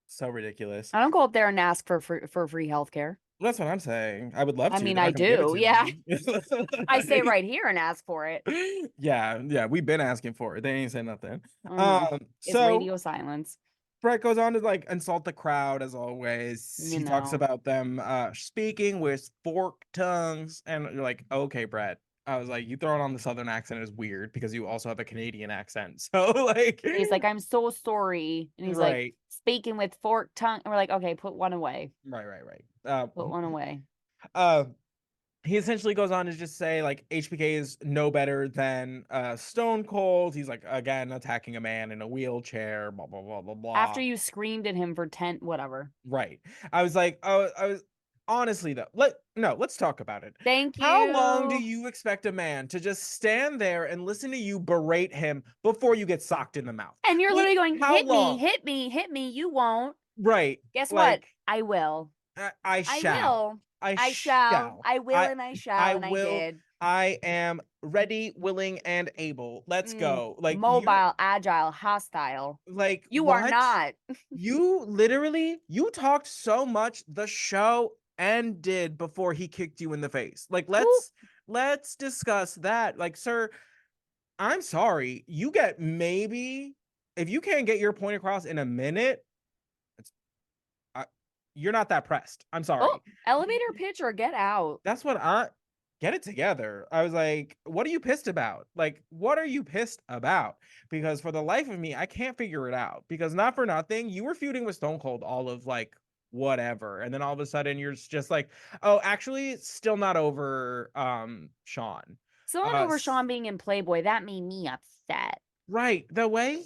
so ridiculous. I don't go up there and ask for free healthcare. That's what I'm saying. I would love I to. mean, They're I not going to give it do. to Yeah. me. I stay right here and ask for it. Yeah, we've been asking for it. They ain't saying nothing. Uh-huh. It's So radio silence, Brett goes on to like insult the crowd as always. you He talks know. about them speaking with forked tongues, and you're like, okay, Brett. I was like, you throwing on the southern accent is weird because you also have a Canadian accent. So like, And he's like, "I'm so sorry." And he's like, right, speaking with forked tongue. And we're like, "Okay, put one away. right. Put one away." Uh, he essentially goes on to just say like HBK is no better than Stone Cold. He's like, again, attacking a man in a wheelchair, blah blah blah blah After blah. you screamed at him for 10, whatever. Right. I was like, oh, I was honestly though. Let's talk about it. Thank How long do you. you expect a man to just stand there and listen to you berate him before you get socked in the mouth? And you're Like, literally going, how hit me, long? hit me, hit me. You won't. Right. Guess what? Like, I will. I I shall. will. I I shall. shall. I will I and I shall. I And I will. did. I am ready, willing, and able. Let's Mm, go. Like, you're mobile, agile, hostile. like, You are what? not. You talked so much the show ended before he kicked you in the face. Like, Who? let's discuss that. Like, sir, I'm sorry. You get, maybe if you can't get your point across in a minute, it's you're not that pressed. I'm Oh, sorry. elevator pitch or get out. That's what I get it together. I was like, what are you pissed about? Like, what are you pissed about? Because for the life of me, I can't figure it out. Because not for nothing, you were feuding with Stone Cold all of like whatever. And then all of a sudden you're just like, oh, actually, it's still not over Shawn. Still not over Shawn being in Playboy. That made me upset. Right. The way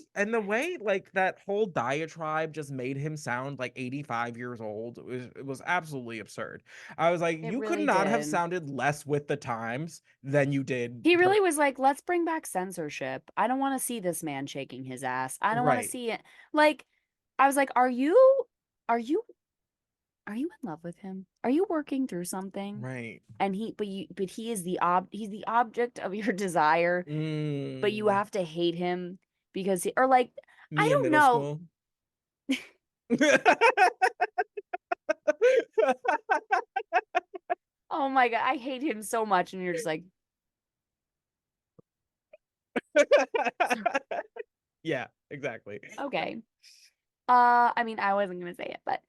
like that whole diatribe just made him sound like 85 years old. It was absolutely absurd. I was like, It you could really not have did. sounded less with the times than you did. He really was like, let's bring back censorship. I don't want to see this man shaking his ass. I don't want to Right. see it. Like, I was like, are you, are you in love with him? Are you working through something? Right. And but he is he's the object of your desire, but you Mm, have to hate him because or like, I me in don't middle know. school. Oh my God, I hate him so much. And you're just like, Yeah, exactly. okay. I mean, I wasn't gonna say it, but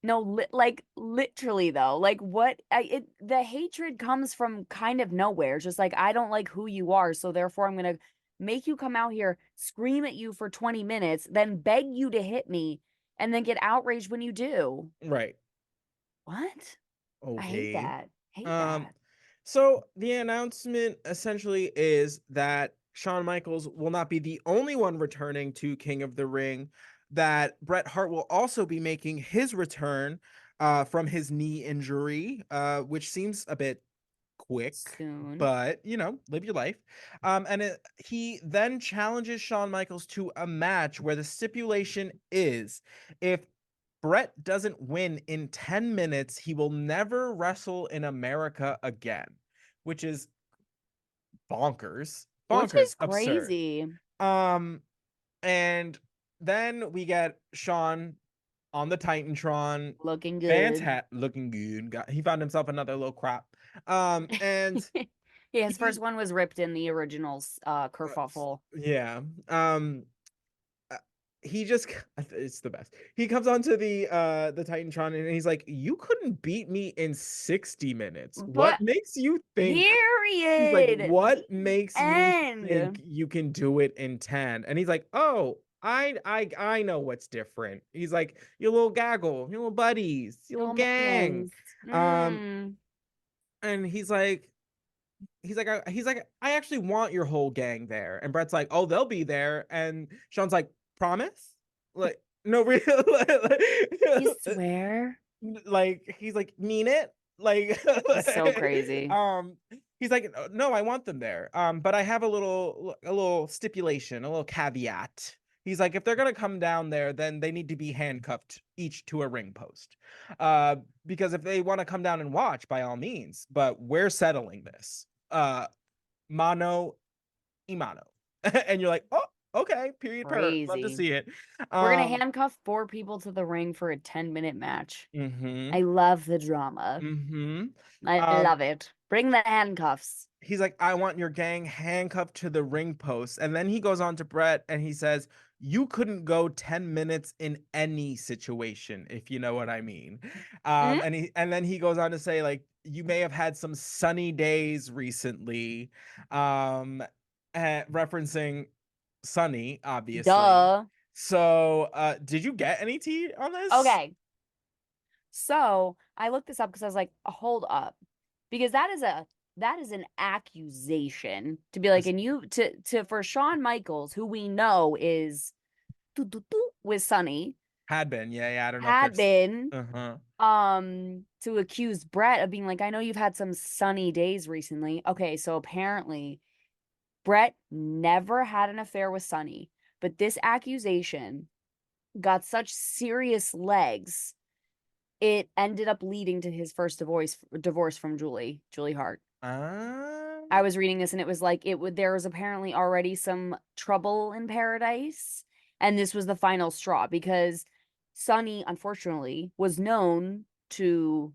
no, like literally though, like the hatred comes from kind of nowhere. It's just like, I don't like who you are, so therefore I'm gonna make you come out here, scream at you for 20 minutes, then beg you to hit me, and then get outraged when you do. Right. What? I hate Okay. that. Hate Um, that. so the announcement essentially is that Shawn Michaels will not be the only one returning to King of the Ring, that Bret Hart will also be making his return from his knee injury, which seems a bit quick, Soon. but live your life. He then challenges Shawn Michaels to a match where the stipulation is, if Brett doesn't win in 10 minutes, he will never wrestle in America again, which is bonkers. Which Bonkers, is absurd. crazy. And then we get Shawn on the Titantron. Looking good. Looking good. He found himself another little crop. And Yeah, his first he one was ripped in the original kerfuffle. yeah. Uh, he just it's the best. He comes onto the Titantron and he's like, "You couldn't beat me in 60 minutes. What But makes you think?" He's like, period. "What The makes you think end. you can do it in 10?" And he's like, "Oh, I know what's different." He's like, "Your little gaggle, your little buddies, your little Little gang." minions. Um, Mm. and he's like, I actually want your whole gang there. And Brett's like, oh, they'll be there. And Sean's like, promise? Like, no, real, You swear? like he's like, mean it? Like, It's so crazy. he's like, no, I want them there. But I have a little stipulation, a little caveat. He's like, if they're gonna come down there, then they need to be handcuffed each to a ring post. Because if they want to come down and watch, by all means, but we're settling this. Mano Imano. And you're like, oh, okay, period per. Love to Crazy. see it. We're gonna handcuff 4 people to the ring for a 10-minute match. Mm-hmm. I love the drama. Mm-hmm. I love it. Bring the handcuffs. He's like, I want your gang handcuffed to the ring post. And then he goes on to Brett and he says, you couldn't go 10 minutes in any situation, if you know what I mean. Mm? And then he goes on to say, like, you may have had some sunny days recently. Referencing Sunny, obviously. Duh. So did you get any tea on this? Okay. So I looked this up because I was like, hold up. Because that is an accusation to be like, This and you to for Shawn Michaels, who we know is with Sunny, had been, yeah. I don't know if had there's been uh-huh. to accuse Brett of being like, I know you've had some sunny days recently. Okay, so apparently Brett never had an affair with Sunny, but this accusation got such serious legs, it ended up leading to his first divorce from Julie Hart. I was reading this and it was like there was apparently already some trouble in paradise, and this was the final straw because Sunny, unfortunately, was known to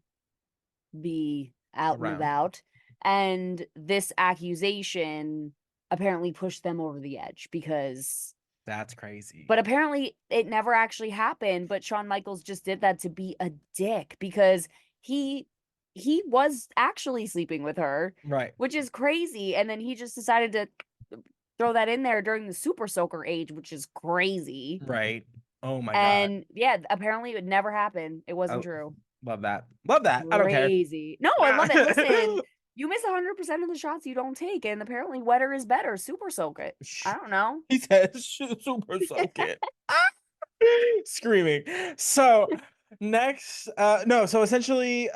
be out and around. about, and this accusation apparently pushed them over the edge because That's crazy. but apparently it never actually happened, but Shawn Michaels just did that to be a dick because he was actually sleeping with her, Right. which is crazy, and then he just decided to throw that in there during the super soaker age, which is crazy. Right. Oh my God. And yeah, apparently it never happened. It I wasn't true. love that. Love that. I don't care. Crazy. No, I love it. Listen, you miss 100% of the shots you don't take, and apparently wetter is better. Super soak it. I don't know. He says super soak it. Screaming. So next, no, so essentially,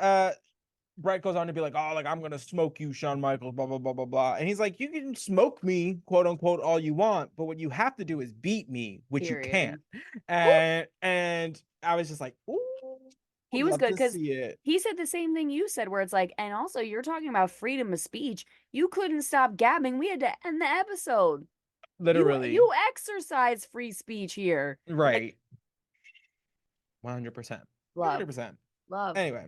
Brett goes on to be like, oh, like I'm gonna smoke you, Shawn Michaels, blah blah blah blah blah. And he's like, you can smoke me, quote unquote, all you want, but what you have to do is beat me, which you can't. Period. And I was just like, ooh, would He was love good to because see it. he said the same thing you said, where it's like, and also you're talking about freedom of speech. You couldn't stop gabbing. We had to end the episode. Literally, You exercise free speech here. right. 100%. Love. 100%. Love. Anyway,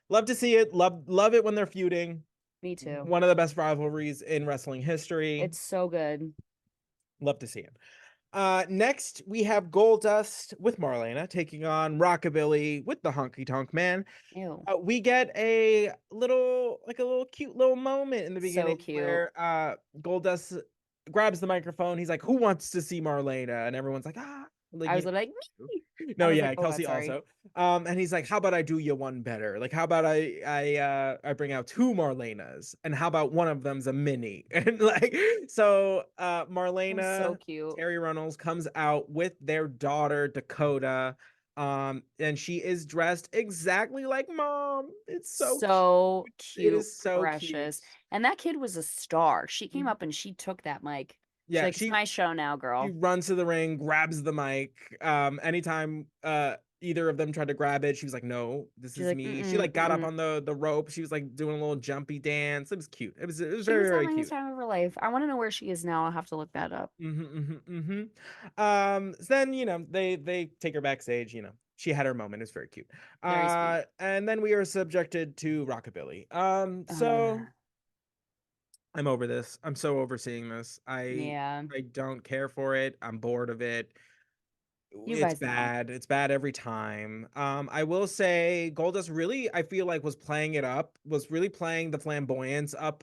love to see it. Love it when they're feuding. Me too. One of the best rivalries in wrestling history. It's so good. Love to see it. Next we have Goldust with Marlena taking on Rockabilly with the Honky Tonk Man. Ew. We get a little cute little moment in the So beginning cute. where Goldust grabs the microphone. He's like, "Who wants to see Marlena?" And everyone's like, "Ah." Like, I was like, me. no, I was yeah, like, oh, Kelsey sorry. also. And he's like, how about I do you one better? Like, how about I bring out two Marlenas, and how about one of them's a mini? And like, so Marlena, So cute. Terry Runnels comes out with their daughter Dakota. And she is dressed exactly like mom. It's So cute. It cute, is so precious. cute. And that kid was a star. She came up and she took that mic. She's Yeah, like, it's my show now, she girl. runs to the ring, grabs the mic. Anytime either of them tried to grab it. She was like, no, this She's is like, me. She mm-mm, like got up mm-mm. on the rope. She was like doing a little jumpy dance. It was cute. It was She very, was very having the cute. time of her life. I want to know where she is now. I'll have to look that up. So then, they take her backstage, she had her moment. It's very cute. Very sweet. And then we are subjected to Rockabilly. So Uh, I'm over this. I'm so over seeing this. yeah, I don't care for it. I'm bored of it. you It's guys know. bad. It's bad every time. I will say Goldust really, I feel like, was playing it up, was really playing the flamboyance up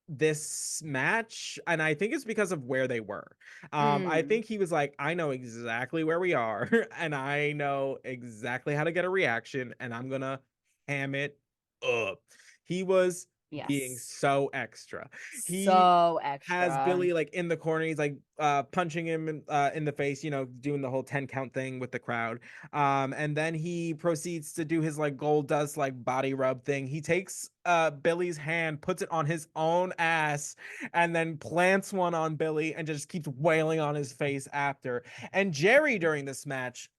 this match, and I think it's because of where they were. I Mm, think he was like, I know exactly where we are, and I know exactly how to get a reaction, and I'm gonna ham it up. He was being yes. so extra. He So has extra. Billy like in the corner. He's like punching him in the face, doing the whole 10 count thing with the crowd. And then he proceeds to do his like gold dust like body rub thing. He takes Billy's hand, puts it on his own ass, and then plants one on Billy and just keeps wailing on his face after. And Jerry during this match,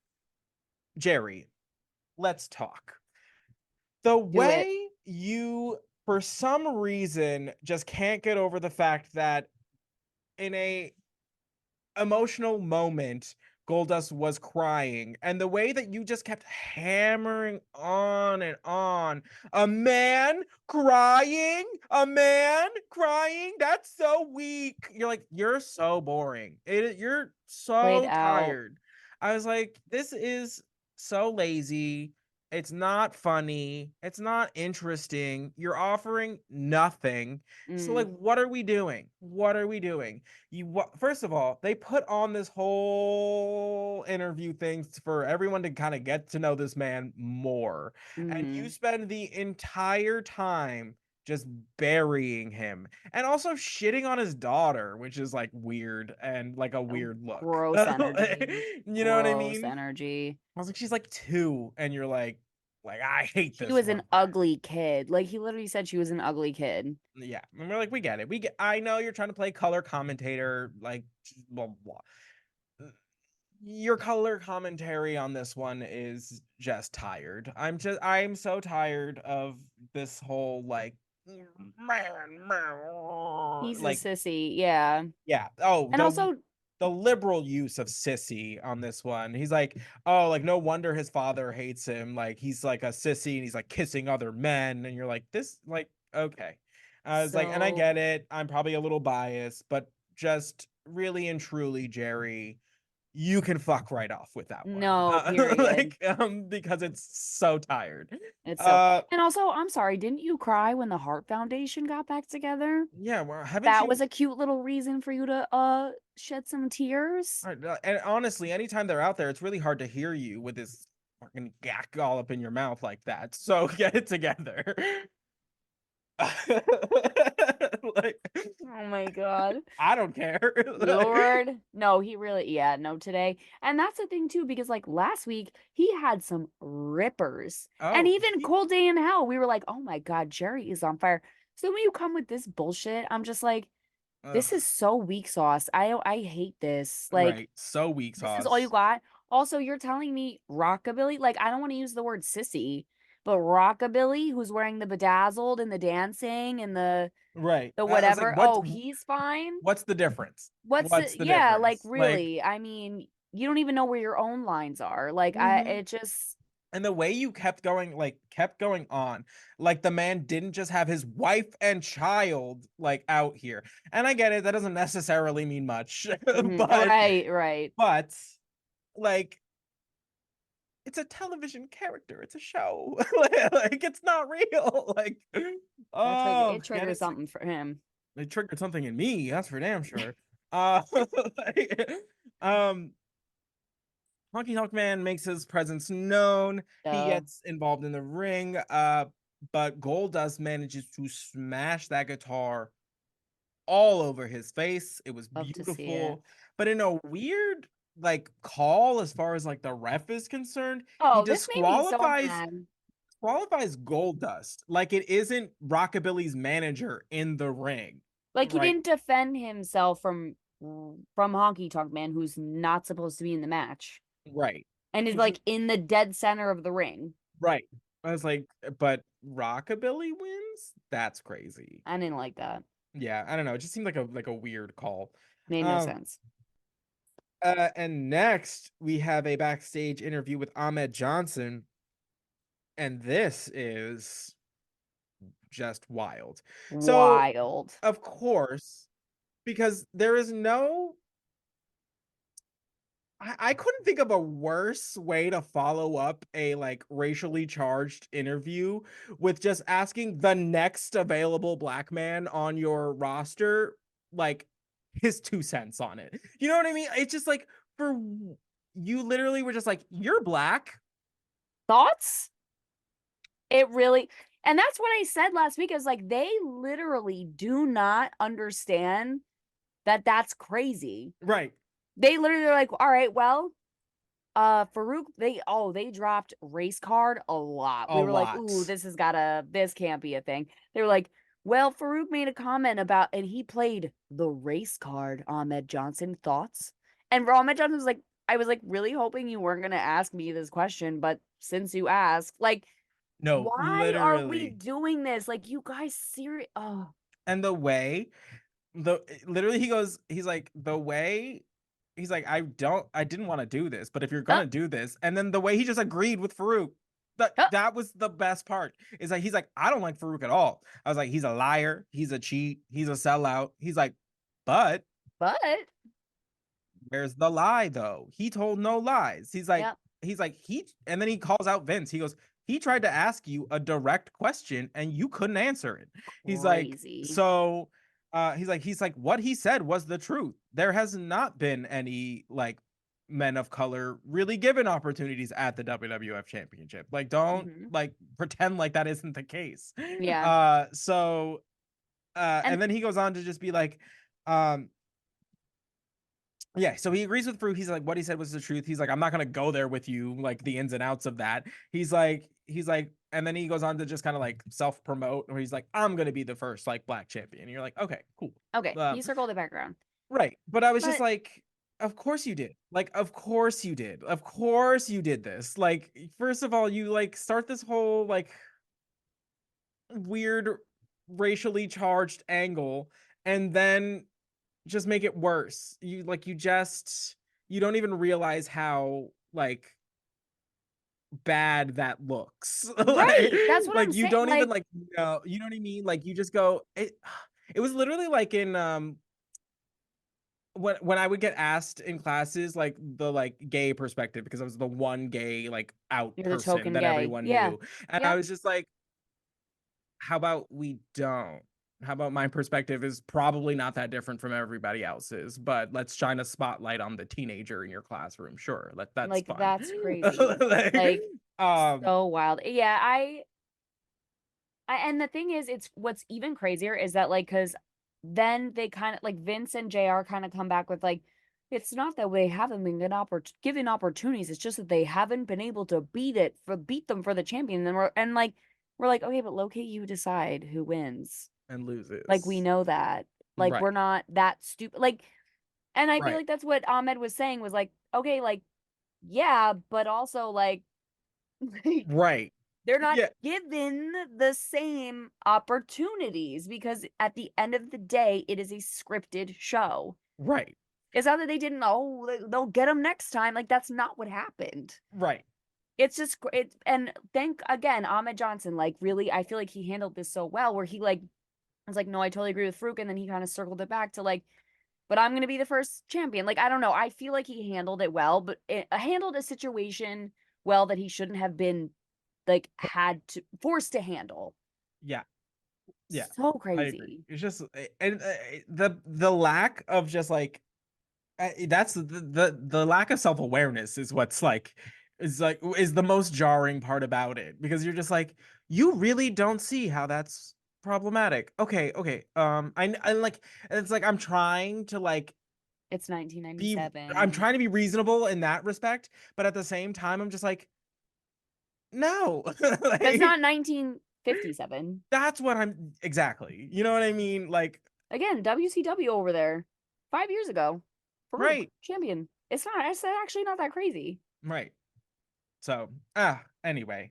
Jerry, let's talk. The Do it. way you for some reason just can't get over the fact that in a emotional moment, Goldust was crying, and the way that you just kept hammering on and on, a man crying, that's so weak. You're like, you're so boring. You're Played so out. tired. I was like, this is so lazy. It's not funny. It's not interesting. You're offering nothing. So, like, Mm, what are we doing? What are we doing? First of all, they put on this whole interview thing for everyone to kind of get to know this man more, and you mm. spend the entire time just burying him and also shitting on his daughter, which is like weird and like a Oh, weird look. gross energy. You know what I Gross mean? energy. I was like, she's like 2, and you're like, I hate She this was an woman. ugly kid. Like he literally said she was an ugly kid. Yeah, and we're like, we get it. I know you're trying to play color commentator, like blah blah. Your color commentary on this one is just tired. I'm so tired of this whole like He's a like sissy. Yeah. yeah. Oh, And also, the liberal use of sissy on this one. He's like, oh, like no wonder his father hates him. Like he's like a sissy and he's like kissing other men, and you're like, this like okay. I was like, and I so get it. I'm probably a little biased, but just really and truly, Jerry, you can fuck right off with that one. no, period. Because it's so tired. It's so, Uh, and also, I'm sorry, didn't you cry when the Hart Foundation got back together? yeah, well, haven't That was you? a cute little reason for you to shed some tears. And honestly, anytime they're out there, it's really hard to hear you with this fucking gack all up in your mouth like that. So get it together. Like, Oh my God. I don't care. Lord. No, he really, yeah, no, today. And that's the thing too, because like last week, he had some rippers. And Oh, even Cold Day in Hell, we were like, oh my God, Jerry is on fire. So when you come with this bullshit, I'm just like, ugh, this is so weak sauce. I hate this. Like, right. So weak this is all you sauce. got. Also, you're telling me rockabilly? Like, I don't want to use the word sissy, but rockabilly, who's wearing the bedazzled and the dancing and Right. the I was like, whatever. Oh, he's fine. what's the difference? What's What's the, the yeah, like difference? Like, really, I mean, you don't even know where your own lines are. Like mhm. it just And the way you kept going on, like the man didn't just have his wife and child like out here. And I get it, that doesn't necessarily mean much. mhm, but right, right. but like it's a television character, it's a show. Like it's not real. Like oh, It get triggers it. something for him. It triggered something in me, that's for damn sure. Uh like, um Honky Tonk Man makes his presence known. He Duh. gets involved in the ring, but Goldust manages to smash that guitar all over his face. It was Love to see it. beautiful, but in a weird like call as far as like the ref is concerned, he Oh, this made me so mad. disqualifies Goldust like it isn't Rockabilly's manager in the ring, Like he right? didn't defend himself from Honky Tonk Man, who's not supposed to be in the match. Right. and is like in the dead center of the ring. Right. I was like, but Rockabilly wins? That's crazy. I didn't like that. Yeah, I don't know. It just seemed like a weird call. Made no sense. And next we have a backstage interview with Ahmed Johnson, and this is just wild. So, Wild. of course, because there is no I couldn't think of a worse way to follow up a like racially charged interview with just asking the next available black man on your roster like his 2 cents on it. You know what I mean? It's just like for you literally were just like, you're black. Thoughts? It really, and that's what I said last week. Is like they literally do not understand that that's crazy. Right. They literally are like, all right, well, Farouk, they dropped race card a lot. A We were like, lot. ooh, this can't be a thing. They were like, well, Farouk made a comment about, and he played the race card, Ahmed Johnson. Thoughts? And Ahmed Johnson was like, I was like really hoping you weren't gonna ask me this question, but since you asked, like, No, why are we literally. doing this? Like, you guys serious? Oh, And the way the literally he goes, he's like, the way he's like, I didn't want to do this, but if you're uh, gonna do this, and then the way he just agreed with Farouk, that uh, that was the best part. Is like he's like, I don't like Farouk at all. I was like, he's a liar, he's a cheat, he's a sellout. He's like, but but where's the lie though? He told no lies. yeah, He's like he and then he calls out Vince. He goes, he tried to ask you a direct question and you couldn't answer it. He's like, crazy. so he's like what he said was the truth. There has not been any like men of color really given opportunities at the WWF championship. Like don't Mm-hmm. like pretend like that isn't the case. Yeah, So and and then he goes on to just be like um yeah, so he agrees with Fruit. He's like, what he said was the truth. He's like, I'm not gonna go there with you, like the ins and outs of that. He's like, and then he goes on to just kind of like self-promote, where he's like, I'm gonna be the first like black champion. And you're like, okay, cool. okay, Uh, he circled the background, right. But I was just but like, of course you did. Like, of course you did. Of course you did this. Like, first of all, you like start this whole like weird racially charged angle, and then just make it worse. You don't even realize how like bad that looks. right, that's what I'm You saying. don't even Like, like know, you know what I mean? Like you just go it was literally like in when I would get asked in classes like the like gay perspective because I was the one gay like out you're the person token that gay. everyone Yeah, knew. And I yeah, was just like, how about we don't? How about my perspective is probably not that different from everybody else's, but let's shine a spotlight on the teenager in your classroom. Sure, that's like fun. that's crazy. Like, Like, um, so wild. Yeah, and the thing is, it's what's even crazier is that like, because then they kind of like Vince and JR kind of come back with like, it's not that they haven't been given opportunities. It's just that they haven't been able to beat them for the champion. And then we're like, okay, but locate you decide who wins. and Like we loses. know that. Like Right, we're not that stupid. Like, and I feel right, like that's what Ahmed was saying was like, okay, like, yeah, but also like, like right. they're not Yeah, given the same opportunities because at the end of the day, it is a scripted show. right, It's not that they didn't, oh, they'll get them next time. Like, that's not what happened. right. It's just, and thank again, Ahmed Johnson, like, really, I feel like he handled this so well where he, like, was like, no, I totally agree with Farouk. And then he kind of circled it back to, like, but I'm going to be the first champion. Like, I don't know. I feel like he handled it well, but it handled a situation well that he shouldn't have been like had to forced to handle. Yeah, yeah. So I agree. crazy. It's just and the lack of just like that's the lack of self-awareness is what's like is the most jarring part about it because you're just like you really don't see how that's problematic. Okay, I like it's like I'm trying to like It's be I'm 1997. trying to be reasonable in that respect, but at the same time I'm just like no. That's Like not 1957. that's what I'm exactly. You know what I mean? Like Again, WCW over there 5 years ago. Farouk, right, champion. It's actually not that crazy. right. So, anyway.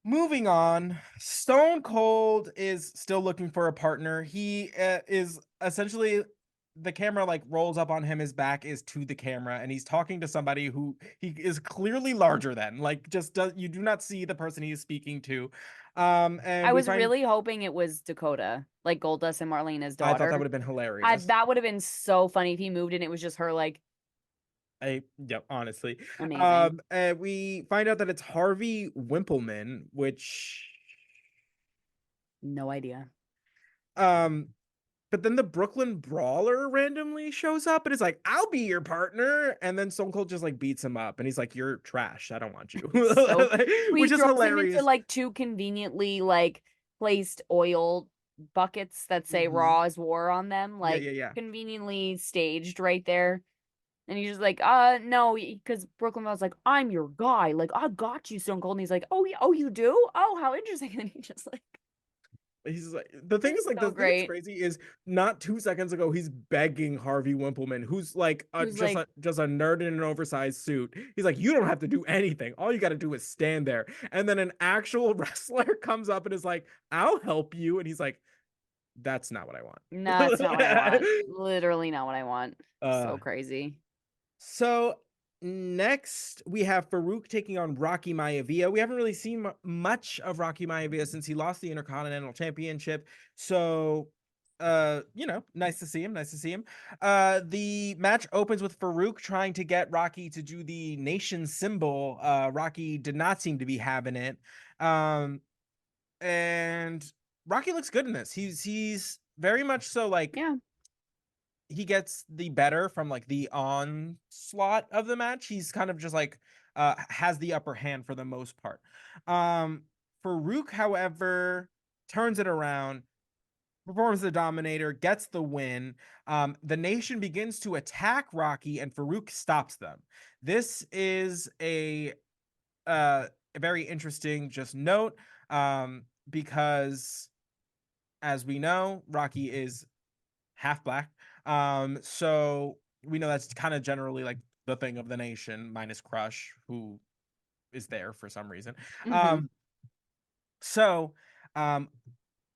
Moving on, Stone Cold is still looking for a partner. He is essentially the camera like rolls up on him. His back is to the camera, and he's talking to somebody who he is clearly larger than. Like, just does you do not see the person he is speaking to. And I we was find really hoping it was Dakota, like Goldust and Marlena's I thought that would daughter. have been hilarious. That would have been so funny if he moved and it was just her, like, Yep, honestly. amazing. And we find out that it's Harvey Wimpleman, which No idea. um but then the Brooklyn Brawler randomly shows up and is like, "I'll be your partner." And then Stone Cold just like beats him up and he's like, "You're trash. I don't want you." So he Which is throws him into hilarious. like two conveniently like placed oil buckets that say Hmm. Raw is War on them, Yeah, like yeah, yeah. conveniently staged right there. And he's just like, no, because Brooklyn was like, I'm your guy. Like, I got you, Stone Cold. And he's like, oh, oh, you do? Oh, how interesting. And he just like, He's like, the thing is it's like, so the thing that's great. crazy is not 2 seconds ago he's begging Harvey Wimpleman, who's like Who's like, just a nerd in an oversized suit. He's like, "You don't have to do anything. All you got to do is stand there." And then an actual wrestler comes up and is like, "I'll help you," and he's like, "That's not what I no, it's not what I want. want." Literally not what I want. uh So crazy. so next we have Farouk taking on Rocky Maivia. We haven't really seen much of Rocky Maivia since he lost the Intercontinental Championship. So nice to see him, nice to see him. The match opens with Farouk trying to get Rocky to do the nation symbol. Rocky did not seem to be having it. And Rocky looks good in this. He's very much so like Yeah. he gets the better from like the onslaught of the match. He's kind of just like has the upper hand for the most part. Farouk, however, turns it around, performs the dominator, gets the win. The nation begins to attack Rocky, and Farouk stops them. This is a very interesting just note, because as we know, Rocky is half black. So we know that's kind of generally like the thing of the nation, minus Crush, who is there for some reason. Mm-hmm. Um, so um,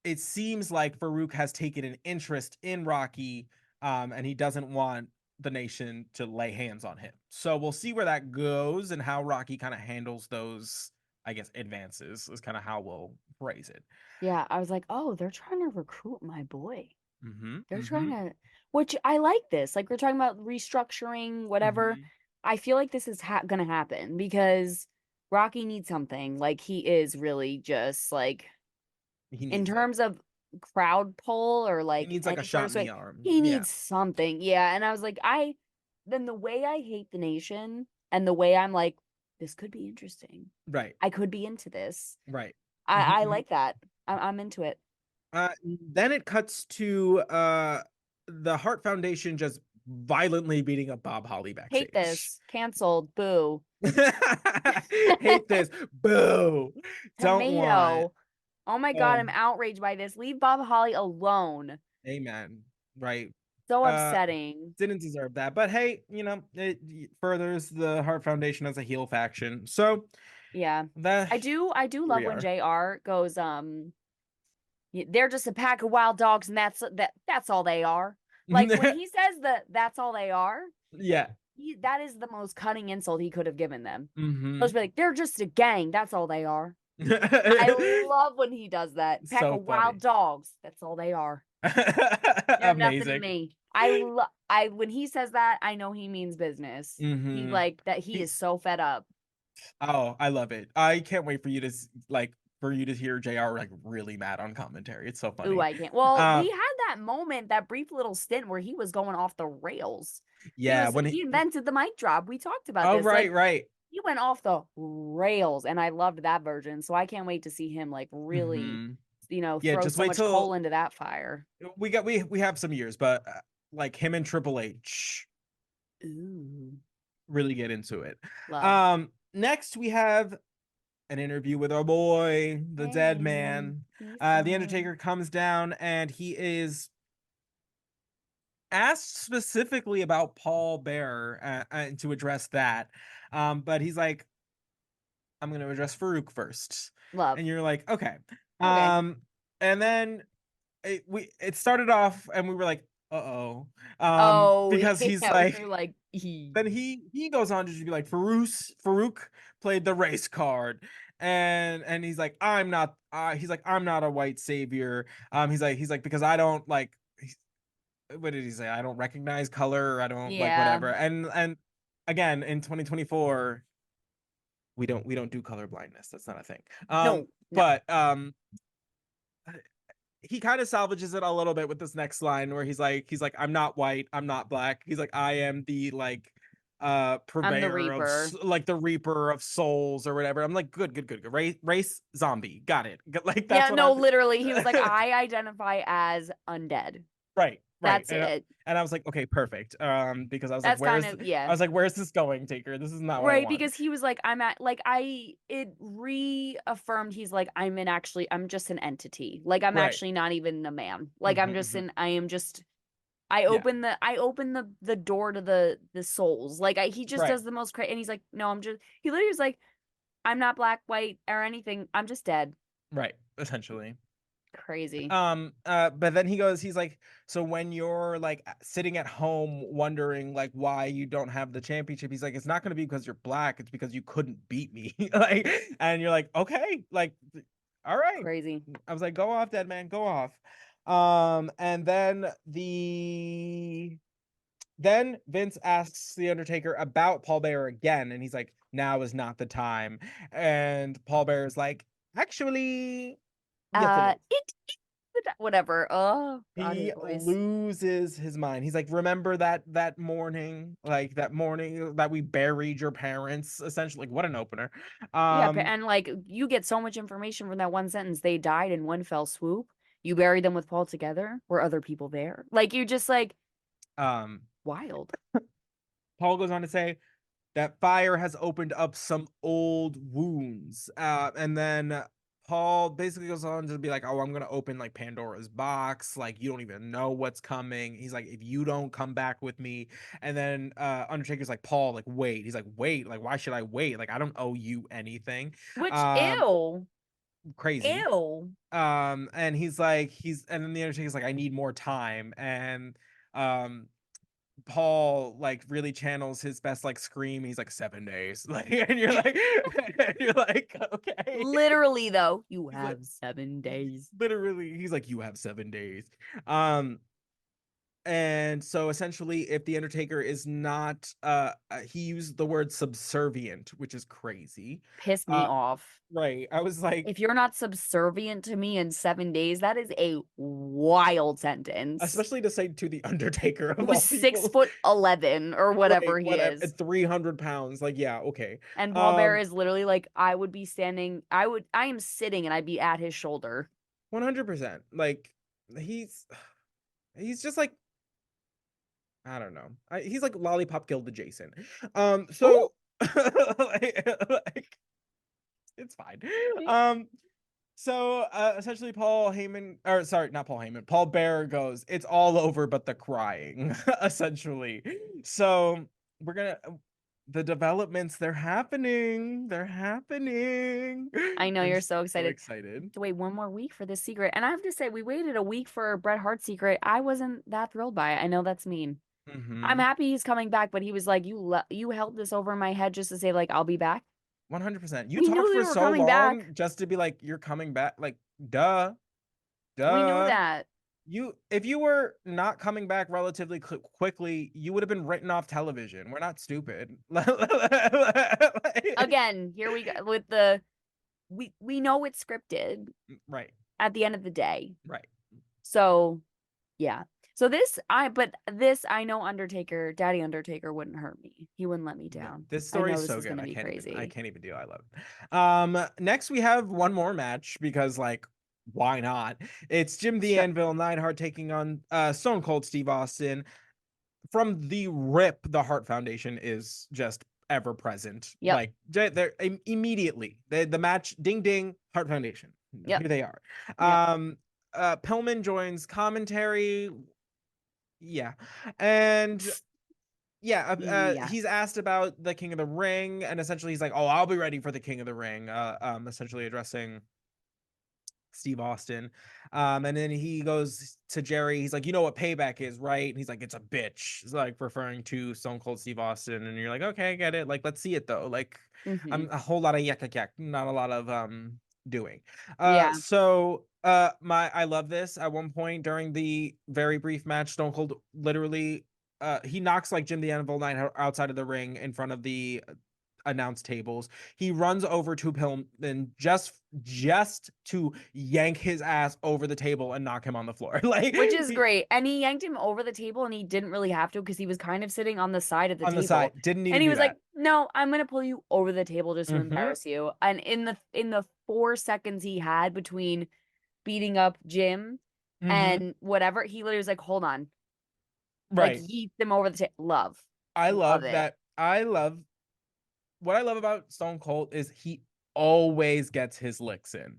it seems like Farouk has taken an interest in Rocky, and he doesn't want the nation to lay hands on him. So we'll see where that goes and how Rocky kind of handles those, I guess, advances is kind of how we'll phrase it. Yeah. I was like, oh, they're trying to recruit my boy. Mm-hmm. They're trying Mm-hmm. to, which I like this. Like we're talking about restructuring, whatever. Mm-hmm. I feel like this is gonna happen because Rocky needs something. Like he is really just like He in needs it. terms of crowd pull or He like needs like a any sort shot of in the sway, arm. he Yeah. needs something. Yeah. And I was like, then the way I hate the nation and the way I'm like, this could be interesting. Right. I could be into this. Right. I Mhm, mhm. like that. I'm into it. Then it cuts to the Hart Foundation just violently beating up Bob Holly Hate backstage. this. Canceled. Boo. Hate this. Boo. Don't want. Tomato. Oh my God, I'm Um, outraged by this. Leave Bob Holly alone. amen. Right. So Uh upsetting. didn't deserve that. But hey, it furthers the Hart Foundation as a heel faction. So Yeah. that I do here love we when are. JR goes, they're just a pack of wild dogs and that's all they are. Like when he says that's all they are, Yeah. that is the most cutting insult he could have given them. He'll Hmm. just be like, they're just a gang, that's all they are. I love when he does that. Pack So of wild funny. dogs, that's all they are. They're nothing to Amazing. me. I when he says that, I know he means business. He Hmm. like that he is so fed up. Oh, I love it. I can't wait for you to like for you to hear JR like really mad on commentary. It's so Ooh, funny. I can't. Well, Uh we had that moment, that brief little stint where he was going off the rails. yeah, when He invented the mic drop. We talked about oh this. right, Like right. he went off the rails and I loved that version. So I can't wait to see him like really, Hmm. Yeah, throw just so wait much coal till into that fire. we have some years, but like him and Triple H Ooh, really get into it. love. Next we have an interview with our boy, the dead Hey, man. he's The dead. Undertaker comes down and he is asked specifically about Paul Bearer, to address that. But he's like, I'm going to address Farouk first. Love. And you're like, okay. Okay. And then it started off and we were like, uh-oh. Oh, Because he's yeah, we like, were like, then he goes on to just be like, Farouk played the race card. And he's like, I'm not a white savior. He's like, because I don't like, what did he say? I don't recognize color, or I don't like yeah. whatever. And again, in 2024, we don't do color blindness. That's not a thing. No, no. But he kind of salvages it a little bit with this next line where he's like, I'm not white, I'm not black. He's like, I am the like I'm the purveyor of Reaper. like the reaper of souls or whatever. I'm like, good. Race zombie. Got it. Like that's Yeah, what no, I'm literally, he was like, I identify as undead. right. That's it. And I was like, okay, perfect. Because I was like, That's kind of, yeah. where's this going, Taker? This is not what I Right, want. because he was like, it reaffirmed he's like, I'm just an entity. Like, I'm Right. actually not even a man. Like, Mm-hmm. Yeah. I open the door to the souls. Like, he just Right. does the most crazy. And he's like, no, he literally was like, I'm not black, white, or anything. I'm just dead. Right. Essentially. Crazy. But then he's like, so when you're like sitting at home wondering like why you don't have the championship, he's like, it's not going to be because you're black, it's because you couldn't beat me. Like, and you're like, okay, like, all right. Crazy. I was like, go off, dead man, go off. And then Vince asks the Undertaker about Paul Bearer again, and he's like, now is not the time. And Paul Bearer is like, actually, yes, it is. Whatever. Oh God, his He voice. loses his mind. He's like, remember that morning, like that morning that we buried your parents, essentially. Like, what an opener. Yeah, Um, and like you get so much information from that one sentence. They died in one fell swoop. You buried them with Paul together. Were other people there? Like you just like um, wild. Paul goes on to say that fire has opened up some old wounds. And then Paul basically goes on to be like, oh, I'm gonna open like Pandora's box. Like, you don't even know what's coming. He's like, if you don't come back with me. And then Undertaker's like, Paul, like, wait. He's like, wait, like, why should I wait? Like, I don't owe you anything. Which Um, ew, crazy. ew. And he's like, and then the Undertaker's like, I need more time. And um Paul like really channels his best like scream. He's like 7 days, like, and you're like, okay. Literally though, you He's like, have 7 days. literally, he's like, you have 7 days. Um, and so essentially, if the Undertaker is not, he used the word subservient, which is crazy. Piss me Uh, off. right. I was like, If you're not subservient to me in 7 days, that is a wild sentence. especially to say to the Undertaker of Who's all six people, foot 11 or right? whatever he Whatever, is. 300 pounds. Like, yeah, okay. And Paul Bear Um, is literally like, I am sitting and I'd be at his shoulder. 100%. Like, he's he's just like, I don't know. He's like lollipop killed adjacent. Ooh. So like, it's fine. Um, so essentially, Paul Heyman, or sorry, not Paul Heyman, Paul Bearer goes, it's all over but the crying, essentially. So we're gonna the developments, they're happening. They're happening. I know I'm you're so so excited. excited. To wait one more week for this secret. And I have to say, we waited a week for Bret Hart's secret. I wasn't that thrilled by it. I know that's mean. I'm Mm-hmm. happy he's coming back, but he was like, you held this over my head just to say, like, I'll be back. 100%. You We talked knew for they were so coming back. long just to be like, you're coming back. Like, duh, We knew duh. that. If you were not coming back relatively quickly, you would have been written off television. We're not stupid. Again, here we go with we know it's scripted Right, at the end of the day. right. So yeah. So this I know Undertaker, Daddy Undertaker wouldn't hurt me. He wouldn't let me No, down. this I story know is this so is good. gonna be I crazy. can't even deal. I love it. Next we have one more match because like, why not? It's Jim the Sure. Anvil Neidhart taking on Stone Cold Steve Austin. From the rip, the Hart Foundation is just ever present. Yep. Like, they're immediately the match, ding ding, Hart Foundation. Yep. Here they are. Yep. Pillman joins commentary. Yeah, and Yeah. He's asked about the King of the Ring, and essentially he's like, "Oh, I'll be ready for the King of the Ring." Essentially addressing Steve Austin. And then he goes to Jerry. He's like, "You know what payback is, right?" And he's like, "It's a bitch." It's like referring to Stone Cold Steve Austin. And you're like, "Okay, I get it. Like, let's see it though." Like, I'm Hmm. a whole lot of yak yak yak, not a lot of doing. Yeah. My I love this. At one point during the very brief match, Stone Cold literally he knocks like Jim the Anvil Knight outside of the ring in front of the announce tables. He runs over to Pillman just to yank his ass over the table and knock him on the floor. Like, Which is great. And he yanked him over the table and he didn't really have to because he was kind of sitting on the side of the on the side, table. didn't need And to he do was like, that. "No, I'm gonna pull you over the table just to Mm-hmm. embarrass you." And in the 4 seconds he had between beating up Jim Mm-hmm. and whatever, he literally was like, "Hold on." Like Right. yeet them over the table. Love. I Love love it. that. I love what I love about Stone Cold is he always gets his licks in.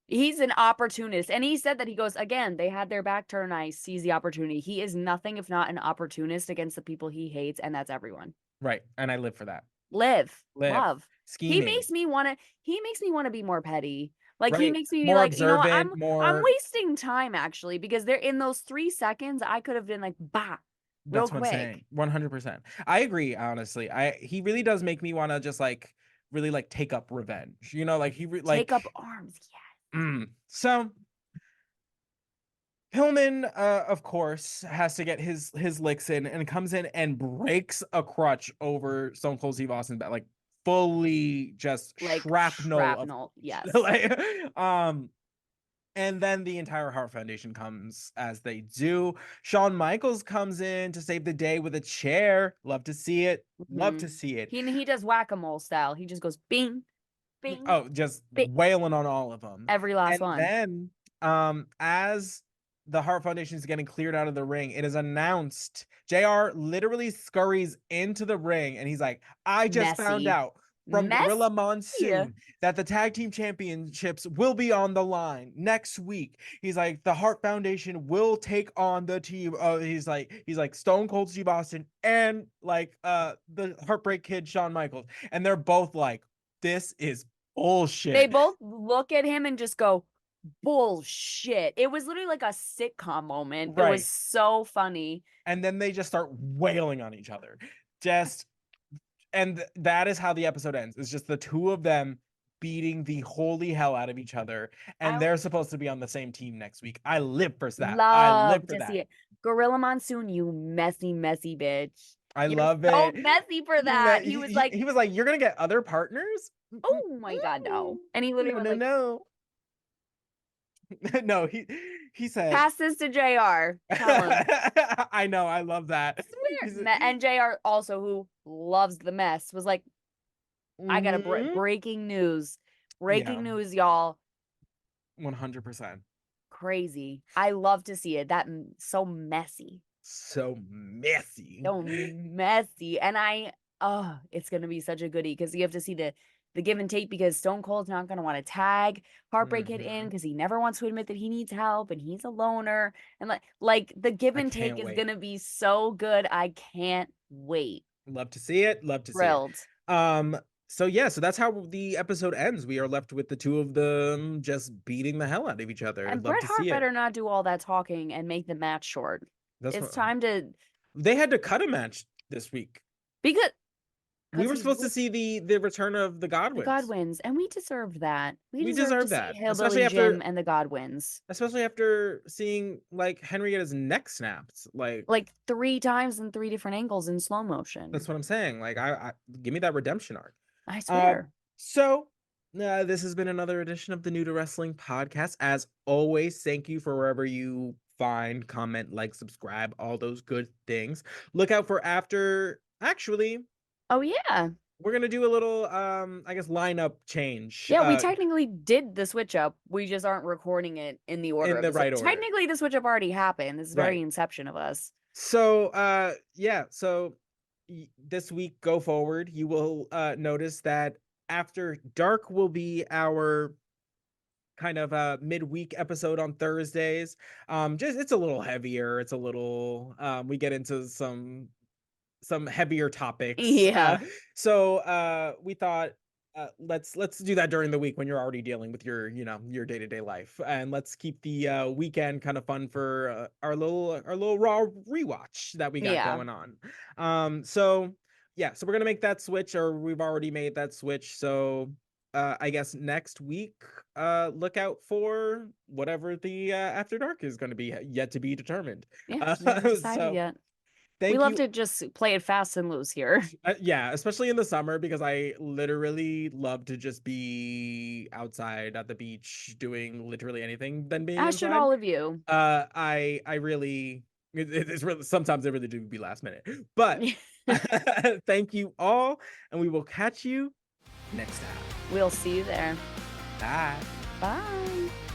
He's an opportunist. And he said that he goes, again, they had their back turned. I seize the opportunity. He is nothing if not an opportunist against the people he hates, and that's everyone. Right. And I live for that. Live, Live. love. Scheming. He makes me want to be more petty. Like he Right. makes me be More like, you know what? observant, I'm more. wasting time actually because they're in those 3 seconds. I could have been like, bah, real That's what I'm saying. quick. 100%. I agree, honestly. He really does make me want to just like really like take up revenge. You know, like Take up arms. Yeah. So Hillman of course has to get his licks in and comes in and breaks a crutch over Stone Cold Steve Austin's back, like fully just Like shrapnel of shrapnel. Yes. like and then the entire Heart Foundation comes as they do. Shawn Michaels comes in to save the day with a chair. Love to see it. Love to Hmm. see it. He does whack-a-mole style. He just goes bing, bing, Oh, just bing. wailing on all of them. Every last And one. then, as the Heart Foundation is getting cleared out of the ring, it is announced JR literally scurries into the ring and he's like, "I just found Messy. out from Messy. Gorilla Monsoon that the tag team championships will be on the line next week." He's like, "The Heart Foundation will take on the team." He's like Stone Cold Steve Austin and like the Heartbreak Kid Shawn Michaels. And they're both like, "This is They bullshit." both look at him and just go, bullshit. It was literally like a sitcom moment. It was Right. so funny. And then they just start wailing on each other. Just and that is how the episode ends. It's just the two of them beating the holy hell out of each other. And I they're supposed to be on the same team next week. I live for that. I live love for to see that. it. Gorilla Monsoon, you messy, messy bitch. I You're love so it. messy for You know, that. He was like, he was like, "You're gonna get other partners?" oh my God, no. And he literally No, was no, like, no. No, he said, pass this to JR. Tell him. I know, I love that. He's And JR also, who loves the mess, was like, I got a Mhm. breaking news. Yeah, Breaking news, y'all. 100%. Crazy. I love to see it. So messy. So messy. So messy. And oh, it's gonna be such a goodie because you have to see the give and take because Stone Cold's not gonna want to tag Heartbreak Kid in Mhm. because he never wants to admit that he needs help and he's a loner. And like the give I and take can't is wait. gonna be so good. I can't wait. Love to see it. Love to see it. Thrilled. Um, so yeah, so that's how the episode ends. We are left with the two of them just beating the hell out of each other. And Love Bret to Hart see it. better not do all that talking and make the match short. That's It's what time to they had to cut a match this week. because We were he's supposed to see the return of the the Godwins. Godwins, and we deserved that. We We deserve to deserve see that, Hillbilly Jim and the Godwins especially after seeing like Henry get his neck snapped. Like like 3 times in 3 different angles in slow that's motion. what I'm saying. Like I give me that redemption arc. I Uh, swear. so this has been another edition of the New to Wrestling podcast. As always, thank you for wherever you find, comment, like, subscribe, all those good things. Look out for after. Actually, Oh yeah. we're gonna do a little, I guess, lineup change. Yeah, we technically did the switch up. We just aren't recording it in the order In of the the switch. right order, Technically, the switch up already happened. This is very right? inception of us. So, yeah. So this week, go forward, you will notice that after dark will be our kind of a midweek episode on Thursdays. Just it's a little heavier. It's a little we get into some some heavier topics. Yeah. So we thought let's do that during the week when you're already dealing with your your day-to-day life, and let's keep the weekend kind of fun for our little Raw rewatch that we got Yeah. going on. So yeah, so we're gonna make that switch, or we've already made that switch. So I guess next week, look out for whatever the After Dark is going to be, yet to be determined. Yeah, we haven't decided So yet. We thank love you. to just play it fast and loose here. Yeah, especially in the summer, because I literally love to just be outside at the beach doing literally anything than being As should inside. all of you. I really it's really, sometimes I really do be last minute, but thank you all, and we will catch you next time. We'll see you there. Bye. Bye.